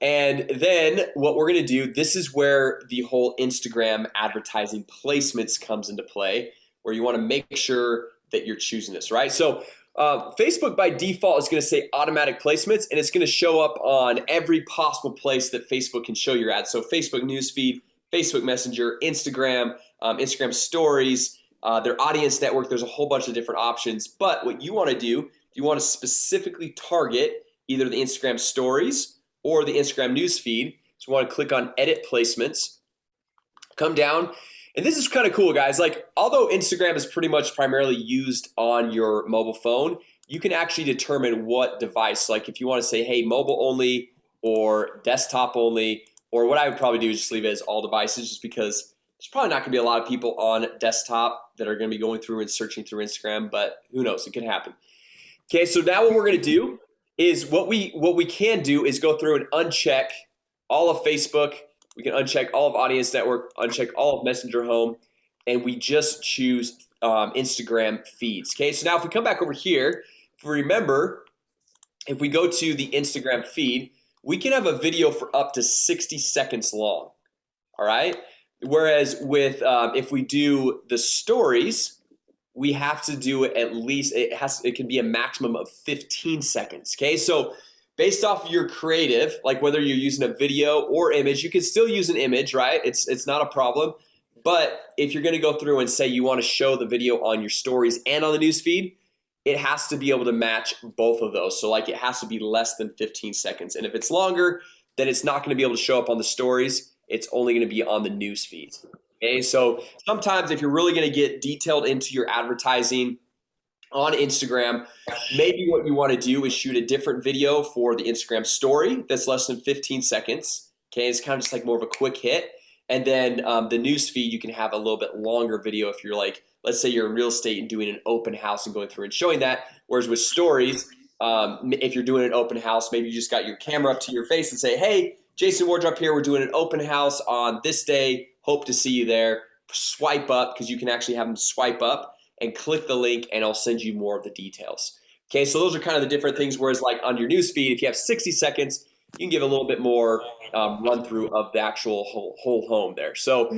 [SPEAKER 7] And then what we're going to do, this is where the whole Instagram advertising placements comes into play, where you want to make sure that you're choosing this, right? So Facebook by default is going to say automatic placements, and it's going to show up on every possible place that Facebook can show your ads. So Facebook newsfeed, Facebook Messenger, Instagram, Instagram stories, their audience network. There's a whole bunch of different options, but what you want to do, you want to specifically target either the Instagram stories or the Instagram newsfeed. So you want to click on edit placements, come down. And this is kind of cool, guys. Like, although Instagram is pretty much primarily used on your mobile phone, you can actually determine what device. Like if you want to say, hey, mobile only or desktop only, or what I would probably do is just leave it as all devices, just because there's probably not gonna be a lot of people on desktop that are gonna be going through and searching through Instagram, but who knows, it could happen. Okay, so now what we're gonna do is what we can do is go through and uncheck all of Facebook. We can uncheck all of Audience Network, uncheck all of Messenger Home, and we just choose Instagram feeds. Okay, so now if we come back over here, if we remember, if we go to the Instagram feed, we can have a video for up to 60 seconds long. All right, whereas with if we do the stories, we have to do it at least, it can be a maximum of 15 seconds. Okay, so based off of your creative, like whether you're using a video or image, you can still use an image, right? It's not a problem. But if you're gonna go through and say you want to show the video on your stories and on the newsfeed, it has to be able to match both of those. So like it has to be less than 15 seconds. And if it's longer, then it's not gonna be able to show up on the stories. It's only gonna be on the newsfeed. Okay, so sometimes if you're really gonna get detailed into your advertising on Instagram, maybe what you want to do is shoot a different video for the Instagram story that's less than 15 seconds. Okay, it's kind of just like more of a quick hit. And then the news feed, you can have a little bit longer video if you're like, let's say you're in real estate and doing an open house and going through and showing that. Whereas with stories, if you're doing an open house, maybe you just got your camera up to your face and say, hey, Jason Wardrop here, we're doing an open house on this day, hope to see you there. Swipe up, because you can actually have them swipe up and click the link and I'll send you more of the details. Okay, so those are kind of the different things, whereas like on your news feed, if you have 60 seconds, you can give a little bit more run through of the actual whole home there. So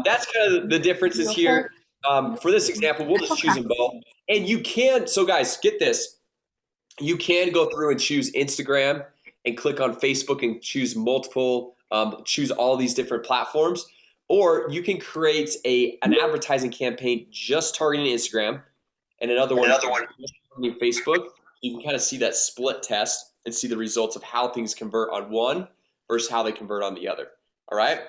[SPEAKER 7] that's kind of the differences here. For this example, we'll just choose them both. And you can, so guys, get this. You can go through and choose Instagram and click on Facebook and choose multiple, choose all these different platforms. Or you can create an advertising campaign just targeting Instagram and another one targeting Facebook. You can kind of see that split test and see the results of how things convert on one versus how they convert on the other. All right.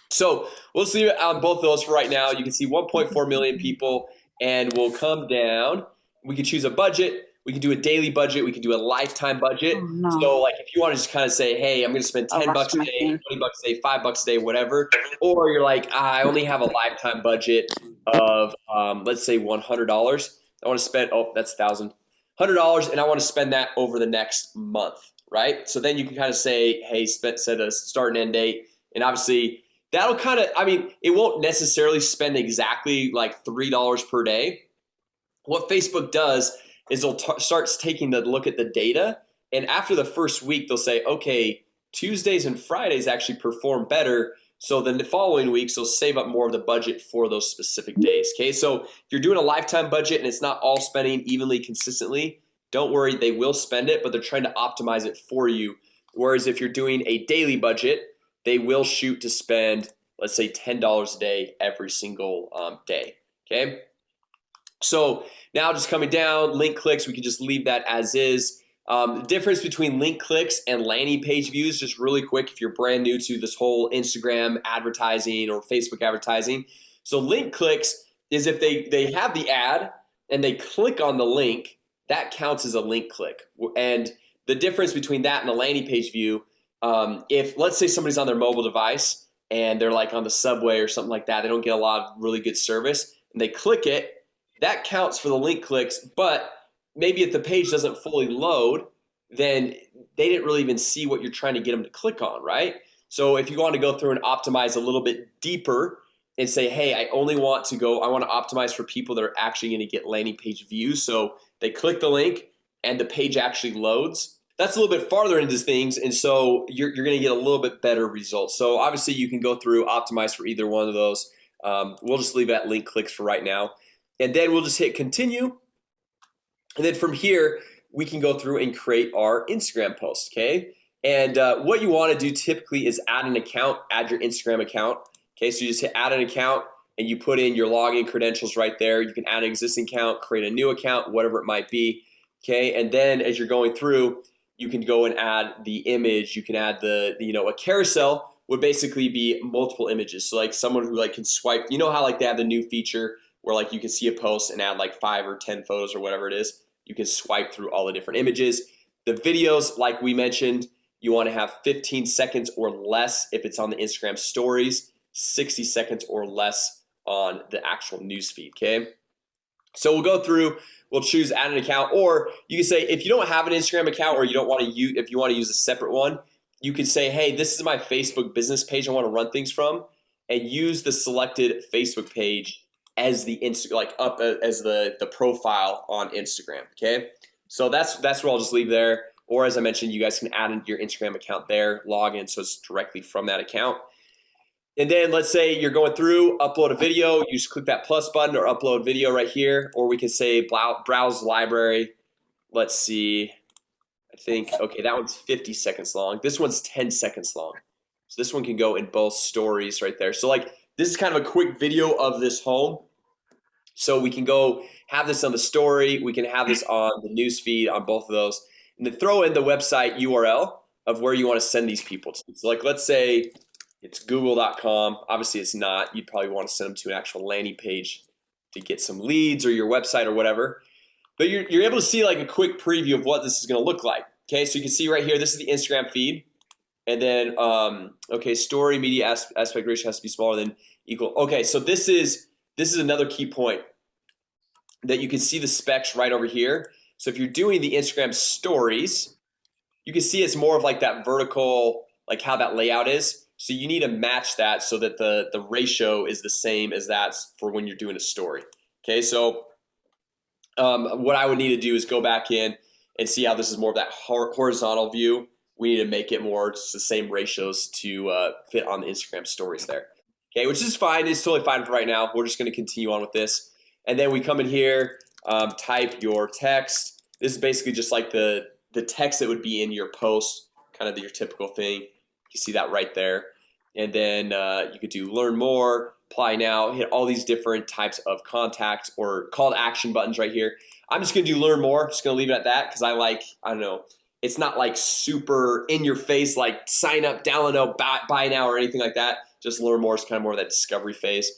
[SPEAKER 7] So we'll leave it on both of those for right now. You can see 1.4 million people, and we'll come down. We can choose a budget. We can do a daily budget. We can do a lifetime budget. So like if you want to just kind of say, hey, I'm going to spend 10 bucks a day, 20 bucks a day, 5 bucks a day, whatever. Or you're like, I only have a lifetime budget of, let's say $100. I want to spend, oh, that's $1,000. $100, and I want to spend that over the next month, right? So then you can kind of say, hey, set a start and end date. And obviously that'll kind of, I mean, it won't necessarily spend exactly like $3 per day. What Facebook does is they'll starts taking the look at the data, and after the first week they'll say, okay, Tuesdays and Fridays actually perform better, so then the following weeks they'll save up more of the budget for those specific days. Okay, so if you're doing a lifetime budget and it's not all spending evenly consistently, don't worry, they will spend it, but they're trying to optimize it for you. Whereas if you're doing a daily budget, they will shoot to spend, let's say $10 a day every single day. Okay, so now just coming down, link clicks, we can just leave that as is. The difference between link clicks and landing page views, just really quick if you're brand new to this whole Instagram advertising or Facebook advertising. So link clicks is if they have the ad and they click on the link, that counts as a link click. And the difference between that and a landing page view, if let's say somebody's on their mobile device and they're like on the subway or something like that, they don't get a lot of really good service, and they click it, that counts for the link clicks. But maybe if the page doesn't fully load, then they didn't really even see what you're trying to get them to click on, right? So if you want to go through and optimize a little bit deeper and say, hey, I want to optimize for people that are actually going to get landing page views, so they click the link and the page actually loads, that's a little bit farther into things, and so you're going to get a little bit better results. So obviously you can go through, optimize for either one of those. We'll just leave that link clicks for right now, and then we'll just hit continue. And then from here, we can go through and create our Instagram post, okay? And what you want to do typically is add an account, add your Instagram account. Okay, so you just hit add an account and you put in your login credentials right there. You can add an existing account, create a new account, whatever it might be. Okay, and then as you're going through, you can go and add the image. You can add the a carousel would basically be multiple images. So like someone who like can swipe, you know how like they have the new feature where like you can see a post and add like 5 or 10 photos or whatever it is. You can swipe through all the different images. The videos, like we mentioned, you want to have 15 seconds or less if it's on the Instagram stories, 60 seconds or less on the actual newsfeed. Okay, so we'll go through, we'll choose add an account, or you can say if you don't have an Instagram account, or you don't want to use, if you want to use a separate one, you can say, hey, this is my Facebook business page I want to run things from, and use the selected Facebook page as the as the profile on Instagram. Okay, so that's what I'll just leave there. Or as I mentioned, you guys can add in your Instagram account there, log in, so it's directly from that account. And then let's say you're going through, upload a video, you just click that plus button or upload video right here, or we can say browse library. Let's see, I think, okay, that one's 50 seconds long. This one's 10 seconds long. So this one can go in both stories right there. So like this is kind of a quick video of this home. So we can go have this on the story, we can have this on the news feed on both of those, and then throw in the website URL of where you want to send these people to. So like let's say it's google.com. Obviously it's not. You'd probably want to send them to an actual landing page to get some leads, or your website or whatever. But you're able to see like a quick preview of what this is going to look like. Okay, so you can see right here, this is the Instagram feed. And then okay, story media aspect ratio has to be smaller than equal. Okay, so this is another key point, that you can see the specs right over here. So if you're doing the Instagram stories, you can see it's more of like that vertical, like how that layout is. So you need to match that so that the ratio is the same as that for when you're doing a story. Okay, so what I would need to do is go back in and see how this is more of that horizontal view. We need to make it more just the same ratios to fit on the Instagram stories there. Okay, which is fine. It's totally fine for right now. We're just going to continue on with this, and then we come in here, type your text. This is basically just like the text that would be in your post, kind of your typical thing. You see that right there, and then you could do learn more, apply now, hit all these different types of contact or call to action buttons right here. I'm just gonna do learn more. Just gonna leave it at that because I don't know, it's not like super in your face like sign up, download now, buy now or anything like that. Just learn more is kind of more of that discovery phase.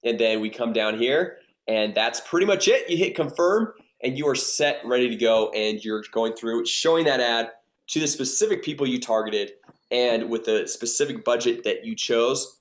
[SPEAKER 7] And then we come down here and that's pretty much it. You hit confirm and you are set, ready to go, and you're going through showing that ad to the specific people you targeted and with the specific budget that you chose.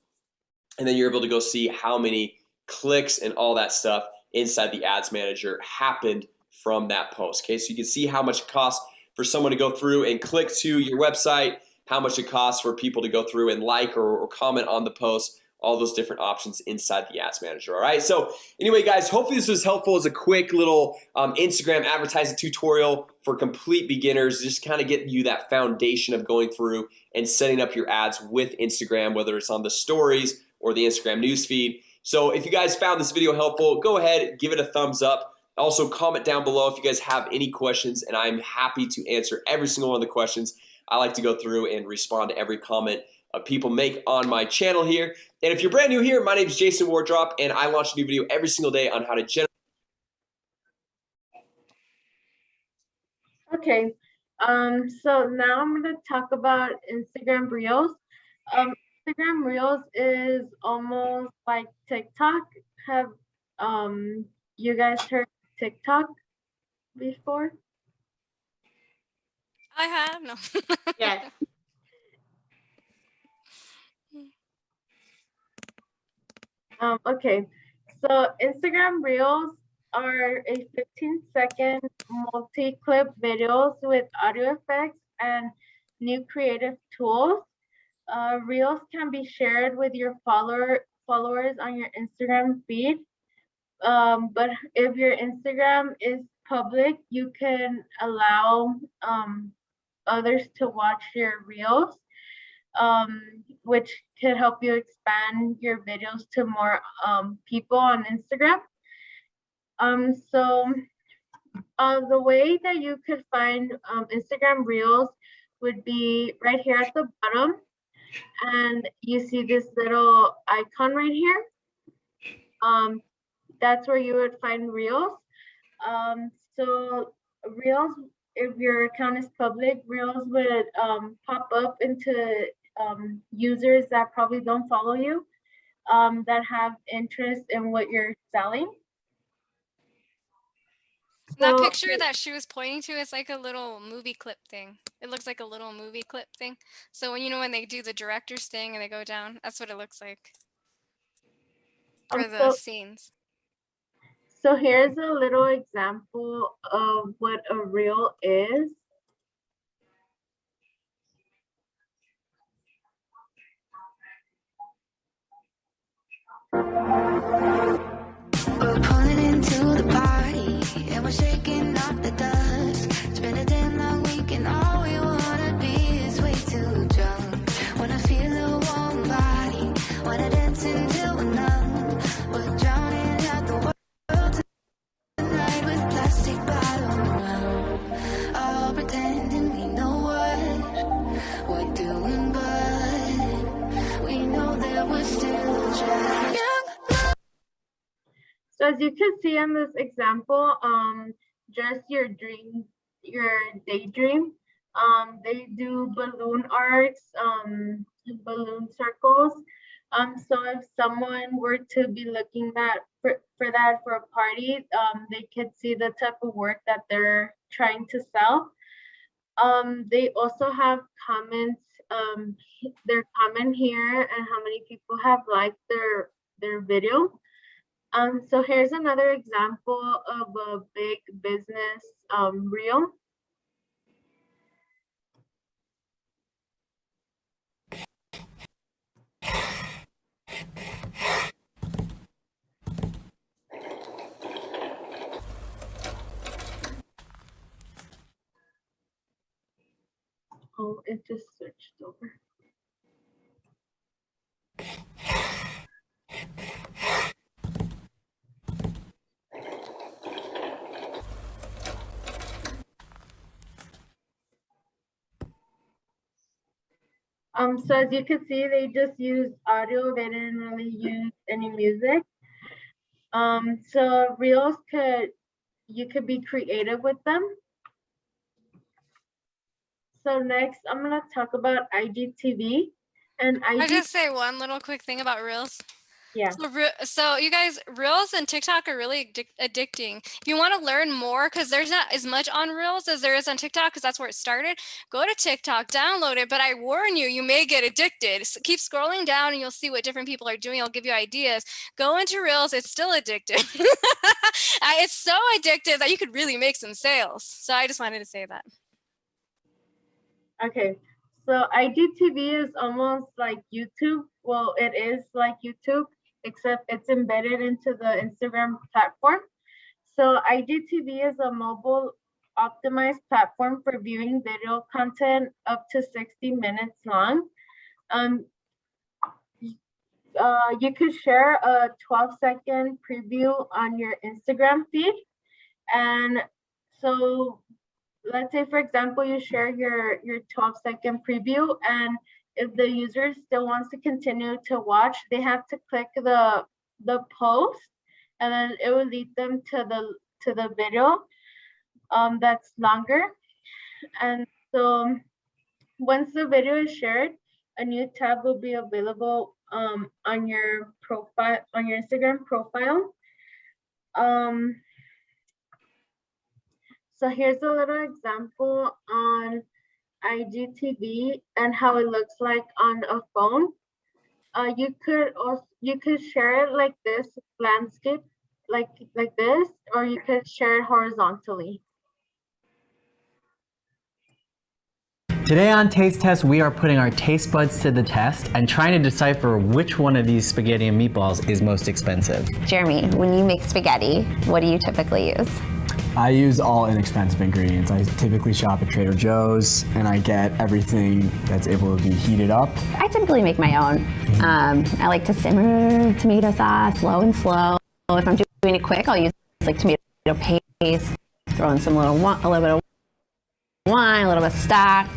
[SPEAKER 7] And then you're able to go see how many clicks and all that stuff inside the ads manager happened from that post. Okay, so you can see how much it costs for someone to go through and click to your website, how much it costs for people to go through and like or comment on the post, all those different options inside the ads manager. All right, so anyway guys, hopefully this was helpful as a quick little Instagram advertising tutorial for complete beginners, just kind of getting you that foundation of going through and setting up your ads with Instagram, whether it's on the stories or the Instagram newsfeed. So if you guys found this video helpful, go ahead, give it a thumbs up. Also comment down below if you guys have any questions, and I'm happy to answer every single one of the questions. I like to go through and respond to every comment people make on my channel here. And if you're brand new here, my name is Jason Wardrop, and I launch a new video every single day on how to generate.
[SPEAKER 3] Okay, so now I'm going to talk about Instagram Reels. Instagram Reels is almost like TikTok. Have you guys heard TikTok before?
[SPEAKER 1] I have no.
[SPEAKER 3] Yes. Okay, so Instagram Reels are a 15-second multi-clip videos with audio effects and new creative tools. Reels can be shared with your followers on your Instagram feed. But if your Instagram is public, you can allow others to watch your Reels, which could help you expand your videos to more people on Instagram. So the way that you could find Instagram Reels would be right here at the bottom, and you see this little icon right here. That's where you would find Reels. So Reels, if your account is public, Reels would pop up into users that probably don't follow you, that have interest in what you're selling.
[SPEAKER 1] That picture that she was pointing to is like a little movie clip thing. It looks like a little movie clip thing. So when when they do the director's thing and they go down, that's what it looks like for the scenes.
[SPEAKER 3] So here's a little example of what a reel is.
[SPEAKER 8] We're pulling into the party and we're shaking off the dust. It's been a damn long week and all we wanna be is way too drunk. Wanna feel a warm body, wanna dance until we're numb. We're drowning out the world tonight with plastic bottles around. All pretending we know what we're doing, but we know that we're still just young.
[SPEAKER 3] So as you can see in this example, just your daydream. They do balloon arts, balloon circles. So if someone were to be looking for a party, they could see the type of work that they're trying to sell. They also have comments, their comment here and how many people have liked their video. So here's another example of a big business reel. Oh, it just switched over. So as you can see, they just used audio. They didn't really use any music. So reels you could be creative with them. So next, I'm gonna talk about IGTV. And
[SPEAKER 1] I just say one little quick thing about Reels.
[SPEAKER 3] Yeah.
[SPEAKER 1] So you guys, Reels and TikTok are really addicting. If you want to learn more, because there's not as much on Reels as there is on TikTok, because that's where it started, go to TikTok, download it. But I warn you, you may get addicted. So keep scrolling down and you'll see what different people are doing. I'll give you ideas. Go into Reels. It's still addictive. It's so addictive that you could really make some sales. So I just wanted to say that.
[SPEAKER 3] Okay, so IGTV is almost like YouTube. Well, it is like YouTube, except it's embedded into the Instagram platform. So IGTV is a mobile optimized platform for viewing video content up to 60 minutes long. You could share a 12-second preview on your Instagram feed. And so let's say, for example, you share your 12-second preview, and if the user still wants to continue to watch, they have to click the post, and then it will lead them to the video that's longer. And so once the video is shared, a new tab will be available on your profile, on your Instagram profile. So here's a little example on IGTV and how it looks like on a phone. You could share it like this, landscape, like this, or you could share it horizontally.
[SPEAKER 9] Today on Taste Test, we are putting our taste buds to the test and trying to decipher which one of these spaghetti and meatballs is most expensive.
[SPEAKER 10] Jeremy, when you make spaghetti, what do you typically use?
[SPEAKER 11] I use all inexpensive ingredients. I typically shop at Trader Joe's and I get everything that's able to be heated up.
[SPEAKER 10] I typically make my own. I like to simmer tomato sauce low and slow. If I'm doing it quick, I'll use like tomato paste, throw in a little bit of wine, a little bit of stock,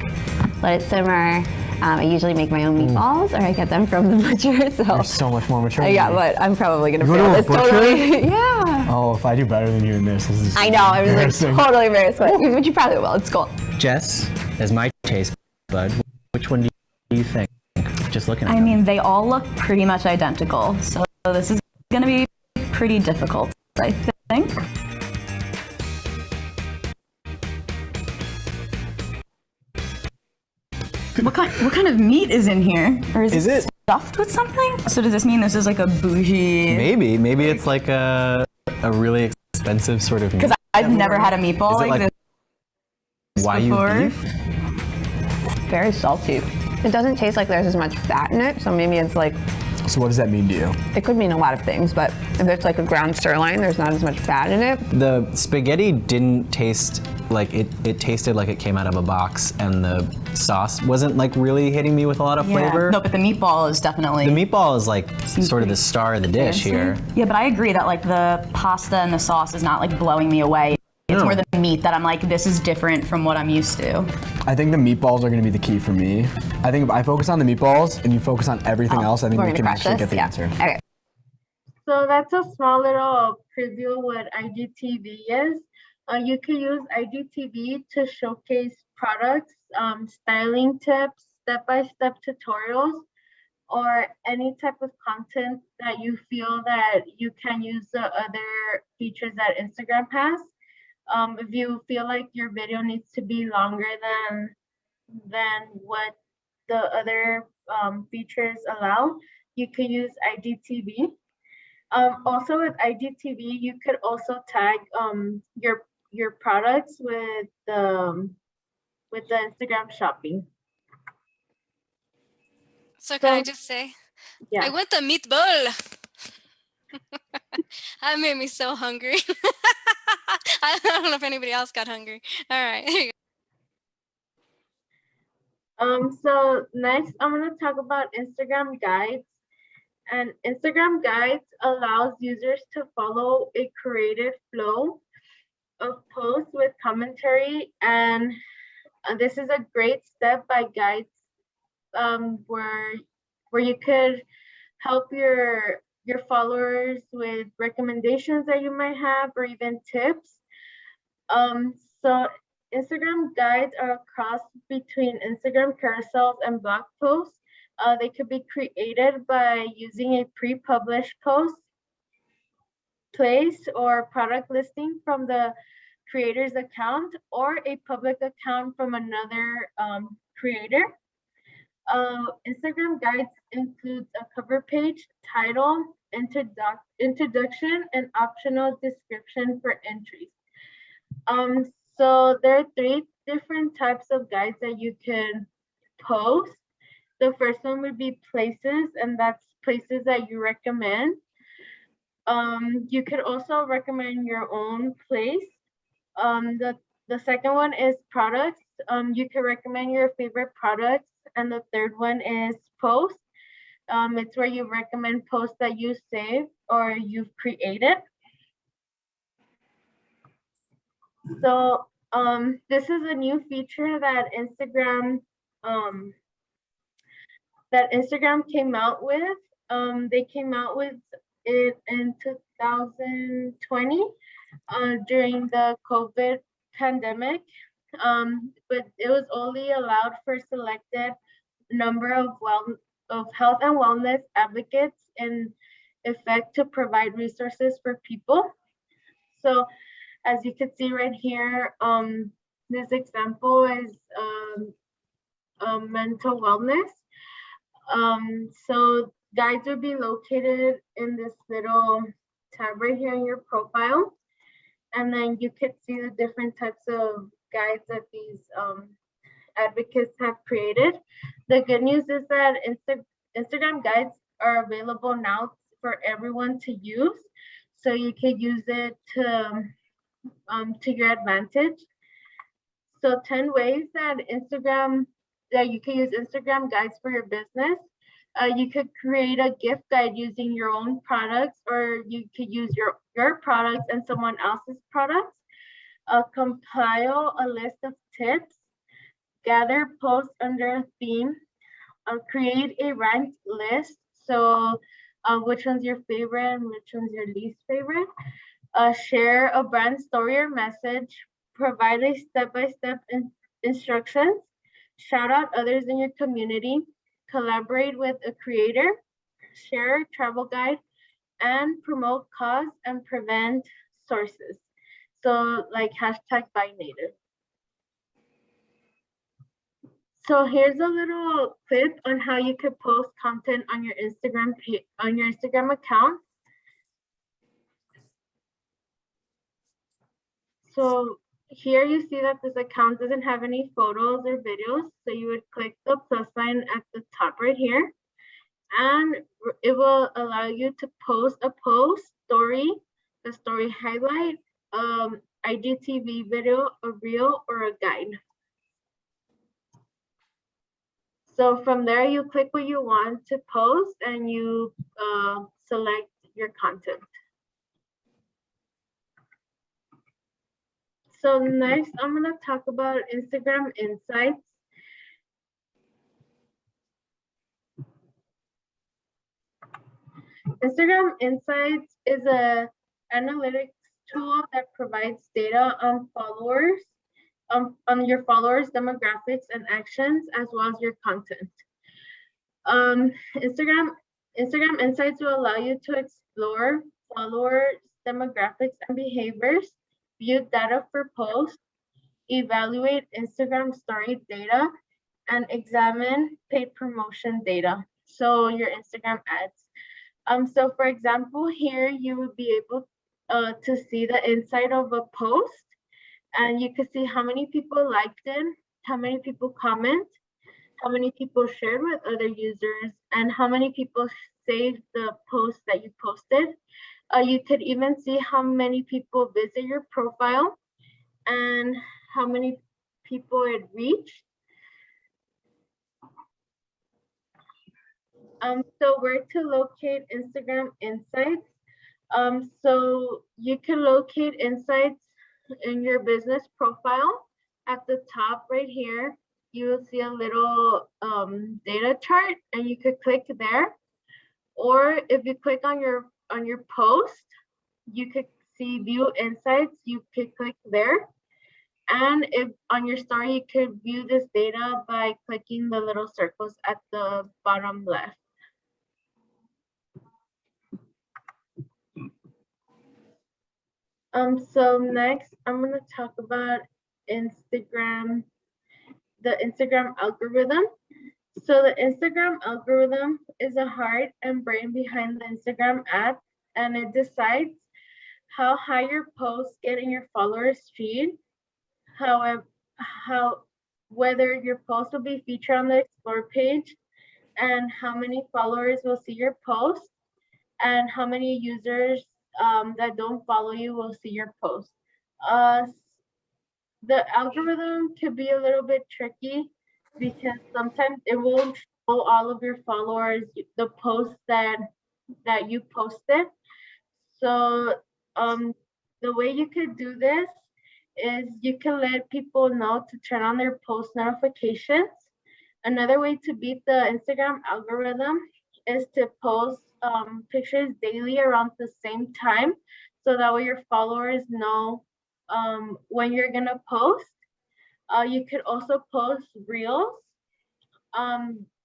[SPEAKER 10] let it simmer. I usually make my own meatballs, or I get them from the butcher. So
[SPEAKER 11] you're so much more mature.
[SPEAKER 10] Yeah, but I'm probably gonna fail this totally. Yeah.
[SPEAKER 11] Oh, if I do better than you in this is.
[SPEAKER 10] I know. I was like totally embarrassed, but you probably will. It's cool.
[SPEAKER 9] Jess, as my taste bud, which one do you think? Just looking at them.
[SPEAKER 12] I mean, they all look pretty much identical, so this is gonna be pretty difficult, I think. What kind of meat is in here? Or is it stuffed with something? So does this mean this is like a bougie?
[SPEAKER 9] Maybe it's like a really expensive sort of meat.
[SPEAKER 12] Because I've never had a meatball like this
[SPEAKER 9] Wagyu beef?
[SPEAKER 10] Very salty. It doesn't taste like there's as much fat in it, so maybe it's like.
[SPEAKER 11] So what does that mean to you?
[SPEAKER 10] It could mean a lot of things, but if it's like a ground sirloin, there's not as much fat in it.
[SPEAKER 9] The spaghetti didn't taste like it tasted like it came out of a box, and the sauce wasn't like really hitting me with a lot of flavor.
[SPEAKER 12] No, but the meatball is definitely.
[SPEAKER 9] The meatball is like sort of the star of the dish here.
[SPEAKER 12] Yeah, but I agree that like the pasta and the sauce is not like blowing me away. It's more the meat that I'm like, this is different from what I'm used to.
[SPEAKER 11] I think the meatballs are going to be the key for me. I think if I focus on the meatballs and you focus on everything else, I think we can actually get the answer.
[SPEAKER 10] Okay.
[SPEAKER 3] So that's a small little preview of what IGTV is. You can use IGTV to showcase products, styling tips, step-by-step tutorials, or any type of content that you feel that you can use the other features that Instagram has. If you feel like your video needs to be longer than what the other features allow, you can use IGTV. Also with IGTV, you could also tag your products with the Instagram shopping.
[SPEAKER 1] So can I just say,
[SPEAKER 3] yeah.
[SPEAKER 1] I want the meatball. That made me so hungry. I don't know if anybody else got hungry. All right. Here you
[SPEAKER 3] go. So next I'm gonna talk about Instagram guides. And Instagram guides allows users to follow a creative flow of posts with commentary, and this is a great step by guides where you could help your followers with recommendations that you might have or even tips. So Instagram guides are a cross between Instagram carousels and blog posts. They could be created by using a pre-published post, place, or product listing from the creator's account or a public account from another creator. Instagram guides includes a cover page, title, introduction, and optional description for entries. So there are 3 different types of guides that you can post. The first one would be places, and that's places that you recommend. You could also recommend your own place. The second one is products. You can recommend your favorite products. And the third one is posts. It's where you recommend posts that you saved or you've created. So this is a new feature that Instagram came out with. They came out with it in 2020 during the COVID pandemic, but it was only allowed for selected number of health and wellness advocates in effect to provide resources for people. So as you can see right here, this example is mental wellness. So guides will be located in this little tab right here in your profile. And then you could see the different types of guides that these advocates have created. The good news is that Instagram guides are available now for everyone to use. So you could use it to your advantage. So 10 ways that you can use Instagram guides for your business. You could create a gift guide using your own products, or you could use your products and someone else's products. Compile a list of tips, gather posts under a theme, create a ranked list. So which one's your favorite and which one's your least favorite? Share a brand story or message, provide a step-by-step instructions, shout out others in your community, collaborate with a creator, share a travel guide, and promote cause and prevent sources. So like #BuyNative. So here's a little clip on how you could post content on your Instagram account. So here you see that this account doesn't have any photos or videos. So you would click the plus sign at the top right here, and it will allow you to post a post, story, a story highlight, IGTV video, a reel, or a guide. So from there, you click what you want to post and you select your content. So next, I'm gonna talk about Instagram Insights. Instagram Insights is an analytics tool that provides data on followers, on your followers' demographics and actions, as well as your content. Instagram Insights will allow you to explore followers' demographics and behaviors, view data for posts, evaluate Instagram story data, and examine paid promotion data. So your Instagram ads. So for example, here you would be able to see the inside of a post, and you could see how many people liked it, how many people comment, how many people shared with other users, and how many people saved the post that you posted. You could even see how many people visit your profile and how many people it reached. So where to locate Instagram Insights? So you can locate insights in your business profile. At the top right here, you will see a little data chart, and you could click there. Or if you click on your post, you could see view insights. You could click there. And if on your story, you could view this data by clicking the little circles at the bottom left. So next, I'm gonna talk about Instagram, the Instagram algorithm. So the Instagram algorithm is the heart and brain behind the Instagram app, and it decides how high your posts get in your followers' feed, whether your post will be featured on the explore page, and how many followers will see your post, and how many users that don't follow you will see your post. The algorithm could be a little bit tricky because sometimes it won't show all of your followers the posts that you posted. So the way you could do this is you can let people know to turn on their post notifications. Another way to beat the Instagram algorithm is to post pictures daily around the same time, so that way your followers know when you're gonna post. You could also post reels.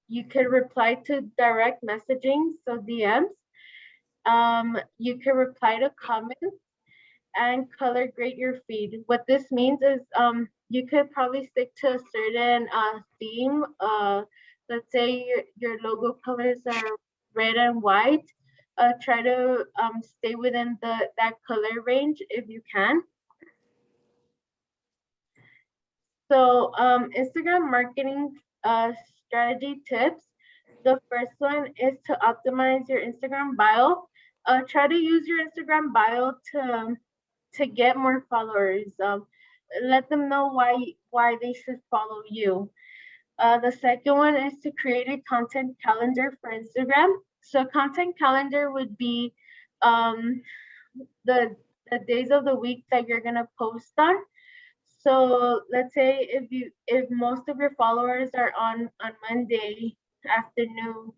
[SPEAKER 3] You could reply to direct messaging, so DMs. You can reply to comments and color grade your feed. What this means is you could probably stick to a certain theme. Let's say your logo colors are red and white. Try to stay within that color range if you can. So Instagram marketing strategy tips. The first one is to optimize your Instagram bio. Try to use your Instagram bio to get more followers. Let them know why they should follow you. The second one is to create a content calendar for Instagram. So content calendar would be the days of the week that you're gonna post on. So let's say if most of your followers are on Monday afternoon,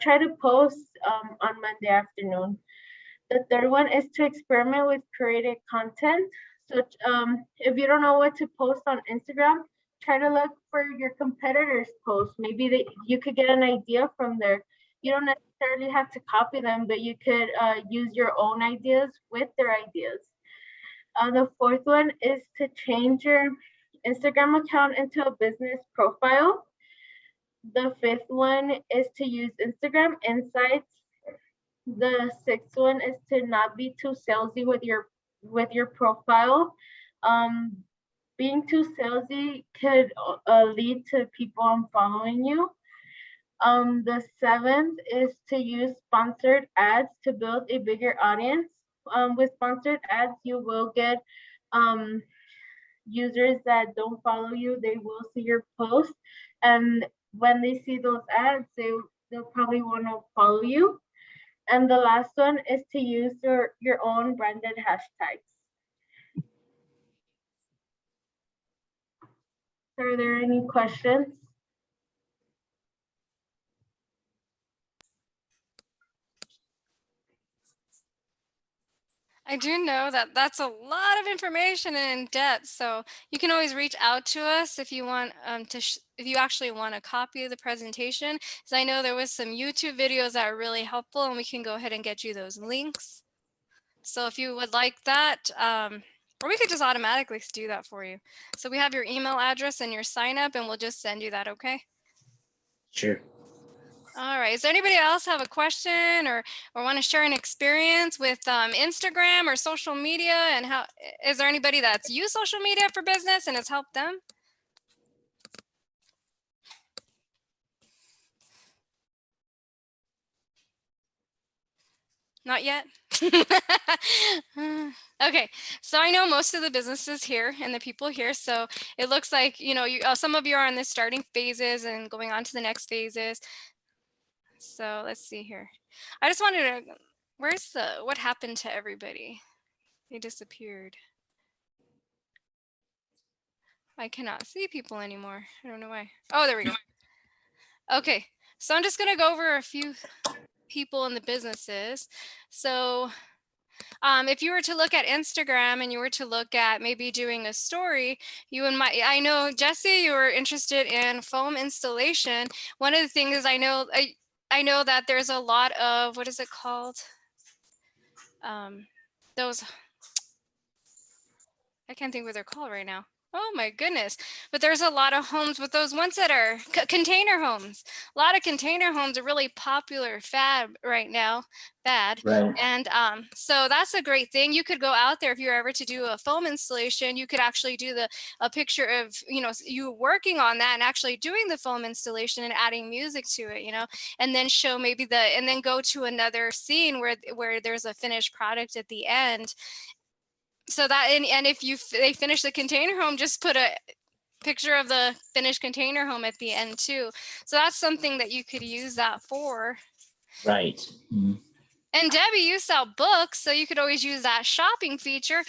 [SPEAKER 3] try to post on Monday afternoon. The third one is to experiment with created content. So if you don't know what to post on Instagram, try to look for your competitors' posts. Maybe you could get an idea from there. You don't necessarily have to copy them, but you could use your own ideas with their ideas. The fourth one is to change your Instagram account into a business profile. The fifth one is to use Instagram Insights. The sixth one is to not be too salesy with your profile. Being too salesy could lead to people unfollowing you. The seventh is to use sponsored ads to build a bigger audience. With sponsored ads, you will get users that don't follow you. They will see your post, and when they see those ads, they'll probably want to follow you. And the last one is to use your own branded hashtags. Are there any questions?
[SPEAKER 1] I do know that that's a lot of information and in depth, so you can always reach out to us if you want if you actually want a copy of the presentation. Because I know there was some YouTube videos that are really helpful, and we can go ahead and get you those links. So if you would like that, or we could just automatically do that for you. So we have your email address and your sign up, and we'll just send you that. Okay?
[SPEAKER 13] Sure.
[SPEAKER 1] All right. Is there anybody else have a question or want to share an experience with Instagram or social media? And how is there anybody that's used social media for business and has helped them? Not yet. Okay, so I know most of the businesses here and the people here, so it looks like, you know, some of you are in the starting phases and going on to the next phases. So let's see here. I just wanted to, what happened to everybody? They disappeared. I cannot see people anymore. I don't know why. Oh, there we go. Okay, so I'm just gonna go over a few people in the businesses. So if you were to look at Instagram and you were to look at maybe doing a story, I know, Jesse, you were interested in foam installation. One of the things I know that there's a lot of, what is it called? Those, I can't think what they're called right now. Oh my goodness. But there's a lot of homes, but those ones that are container homes. A lot of container homes are really popular fad right now.
[SPEAKER 13] Right.
[SPEAKER 1] And so that's a great thing. You could go out there if you're ever to do a foam installation, you could actually do a picture of, you know, you working on that and actually doing the foam installation and adding music to it, you know, and then show maybe and then go to another scene where there's a finished product at the end. So that, and if they finish the container home, just put a picture of the finished container home at the end too. So that's something that you could use that for.
[SPEAKER 13] Right. Mm-hmm.
[SPEAKER 1] And Debbie, you sell books, so you could always use that shopping feature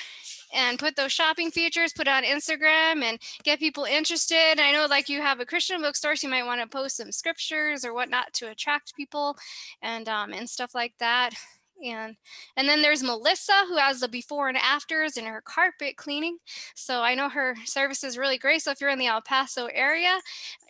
[SPEAKER 1] and put those shopping features, put it on Instagram and get people interested. I know, like, you have a Christian bookstore, so you might want to post some scriptures or whatnot to attract people and stuff like that. And then there's Melissa, who has the before and afters in her carpet cleaning. So I know her service is really great. So if you're in the El Paso area,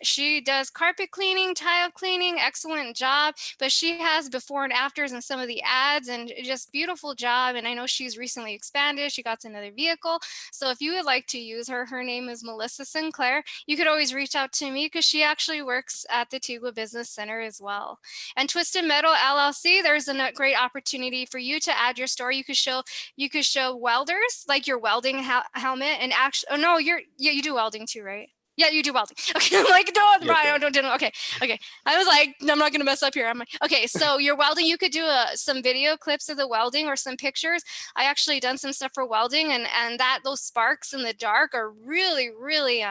[SPEAKER 1] she does carpet cleaning, tile cleaning, excellent job. But she has before and afters in some of the ads and just beautiful job. And I know she's recently expanded. She got another vehicle. So if you would like to use her, her name is Melissa Sinclair. You could always reach out to me because she actually works at the Tigua Business Center as well. And Twisted Metal LLC, there's a great opportunity for you to add your store. You could show welders, like your welding helmet, and actually, oh no, you do welding too, right? Yeah, you do welding. Okay, I'm like, don't, Brian, don't. Okay. I was like, I'm not gonna mess up here. I'm like, okay, so your welding, you could do some video clips of the welding or some pictures. I actually done some stuff for welding, and those sparks in the dark are really, really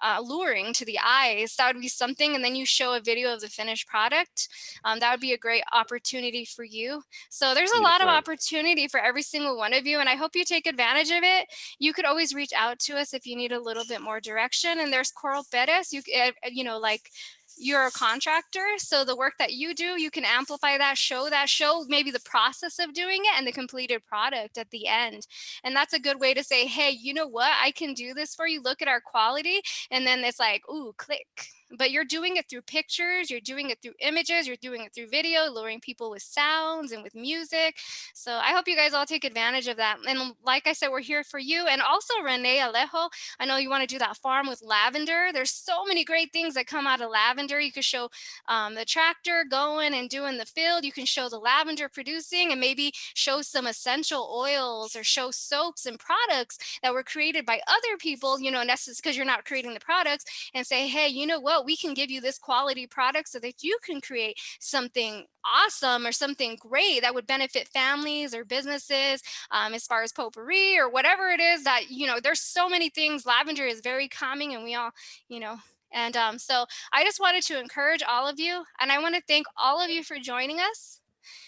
[SPEAKER 1] alluring to the eyes. That would be something. And then you show a video of the finished product. That would be a great opportunity for you. So there's a lot of opportunity for every single one of you, and I hope you take advantage of it. You could always reach out to us if you need a little bit more direction. And there's Coral Perez, like, you're a contractor, so the work that you do, you can amplify that, show maybe the process of doing it and the completed product at the end. And that's a good way to say, hey, you know what, I can do this for you, look at our quality. And then it's like, ooh, click. But you're doing it through pictures, you're doing it through images, you're doing it through video, luring people with sounds and with music. So I hope you guys all take advantage of that. And like I said, we're here for you. And also Renee Alejo, I know you want to do that farm with lavender. There's so many great things that come out of lavender. You could show the tractor going and doing the field. You can show the lavender producing, and maybe show some essential oils or show soaps and products that were created by other people, you know, because you're not creating the products, and say, hey, you know what, we can give you this quality product so that you can create something awesome or something great that would benefit families or businesses, as far as potpourri or whatever it is that, you know, there's so many things. Lavender is very calming, and we all, you know, and so I just wanted to encourage all of you, and I want to thank all of you for joining us.